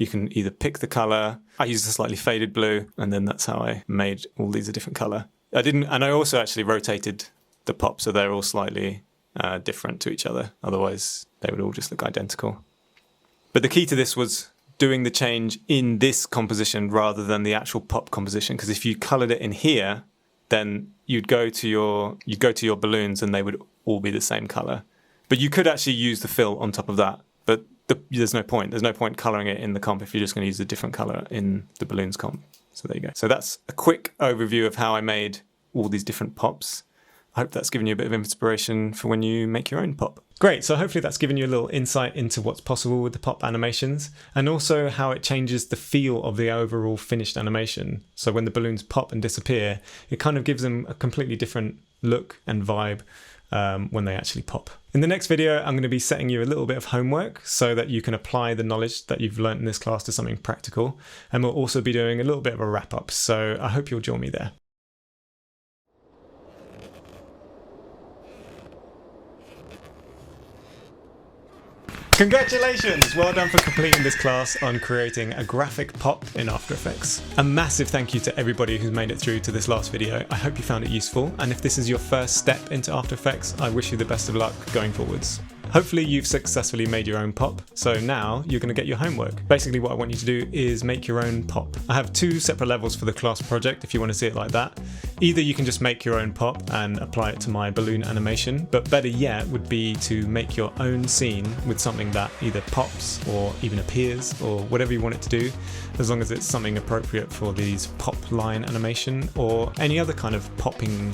can either pick the color. I used a slightly faded blue, and then that's how I made all these a different color. And I also actually rotated the pop so they're all slightly different to each other. Otherwise, they would all just look identical. But the key to this was doing the change in this composition rather than the actual pop composition. Because if you colored it in here, then you'd go to your balloons and they would all be the same color. But you could actually use the fill on top of that. But there's no point. There's no point coloring it in the comp if you're just going to use a different color in the balloons comp. So there you go. So that's a quick overview of how I made all these different pops. I hope that's given you a bit of inspiration for when you make your own pop. Great, so hopefully that's given you a little insight into what's possible with the pop animations, and also how it changes the feel of the overall finished animation. So when the balloons pop and disappear, it kind of gives them a completely different look and vibe when they actually pop. In the next video, I'm going to be setting you a little bit of homework so that you can apply the knowledge that you've learned in this class to something practical, and we'll also be doing a little bit of a wrap-up, so I hope you'll join me there. Congratulations! Well done for completing this class on creating a graphic pop in After Effects. A massive thank you to everybody who's made it through to this last video. I hope you found it useful, and if this is your first step into After Effects, I wish you the best of luck going forwards. Hopefully you've successfully made your own pop, so now you're going to get your homework. Basically what I want you to do is make your own pop. I have 2 separate levels for the class project if you want to see it like that. Either you can just make your own pop and apply it to my balloon animation, but better yet would be to make your own scene with something that either pops or even appears or whatever you want it to do, as long as it's something appropriate for these pop line animation or any other kind of popping,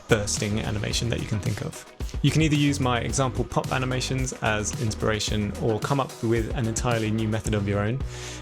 bursting animation that you can think of. You can either use my example pop animations as inspiration or come up with an entirely new method of your own.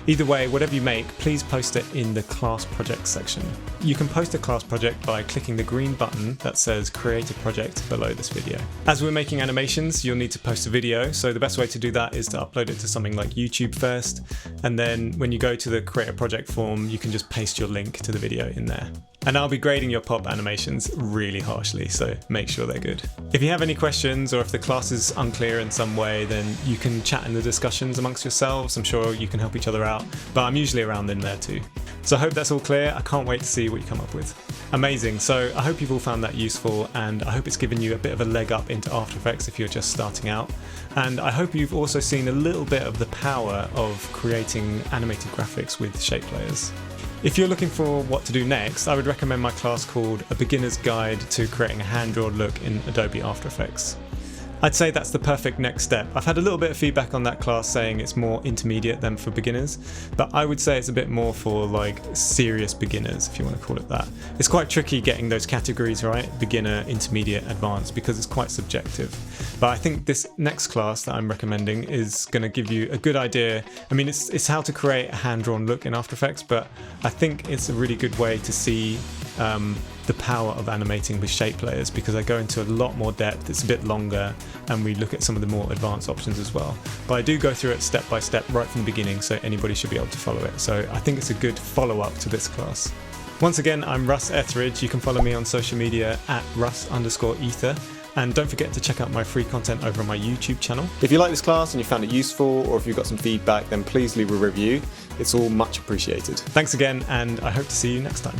Either way, whatever you make, please post it in the class project section. You can post a class project by clicking the green button that says create a project below this video. As we're making animations, you'll need to post a video, so the best way to do that is to upload it to something like YouTube first, and then when you go to the create a project form, you can just paste your link to the video in there. And I'll be grading your pop animations really harshly, so make sure they're good. If you have any questions or if the class is unclear in some way, then you can chat in the discussions amongst yourselves. I'm sure you can help each other out, but I'm usually around in there too. So I hope that's all clear. I can't wait to see what you come up with. Amazing. So I hope you've all found that useful, and I hope it's given you a bit of a leg up into After Effects if you're just starting out. And I hope you've also seen a little bit of the power of creating animated graphics with shape layers. If you're looking for what to do next, I would recommend my class called A Beginner's Guide to Creating a Hand-Drawn Look in Adobe After Effects. I'd say that's the perfect next step. I've had a little bit of feedback on that class saying it's more intermediate than for beginners, but I would say it's a bit more for like serious beginners, if you want to call it that. It's quite tricky getting those categories right, beginner, intermediate, advanced, because it's quite subjective. But I think this next class that I'm recommending is going to give you a good idea. I mean, it's how to create a hand-drawn look in After Effects, but I think it's a really good way to see the power of animating with shape layers, because I go into a lot more depth, it's a bit longer, and we look at some of the more advanced options as well. But I do go through it step by step right from the beginning, so anybody should be able to follow it. So I think it's a good follow-up to this class. Once again, I'm Russ Etheridge. You can follow me on social media at Russ_Ether. And don't forget to check out my free content over on my YouTube channel. If you like this class and you found it useful, or if you've got some feedback, then please leave a review. It's all much appreciated. Thanks again, and I hope to see you next time.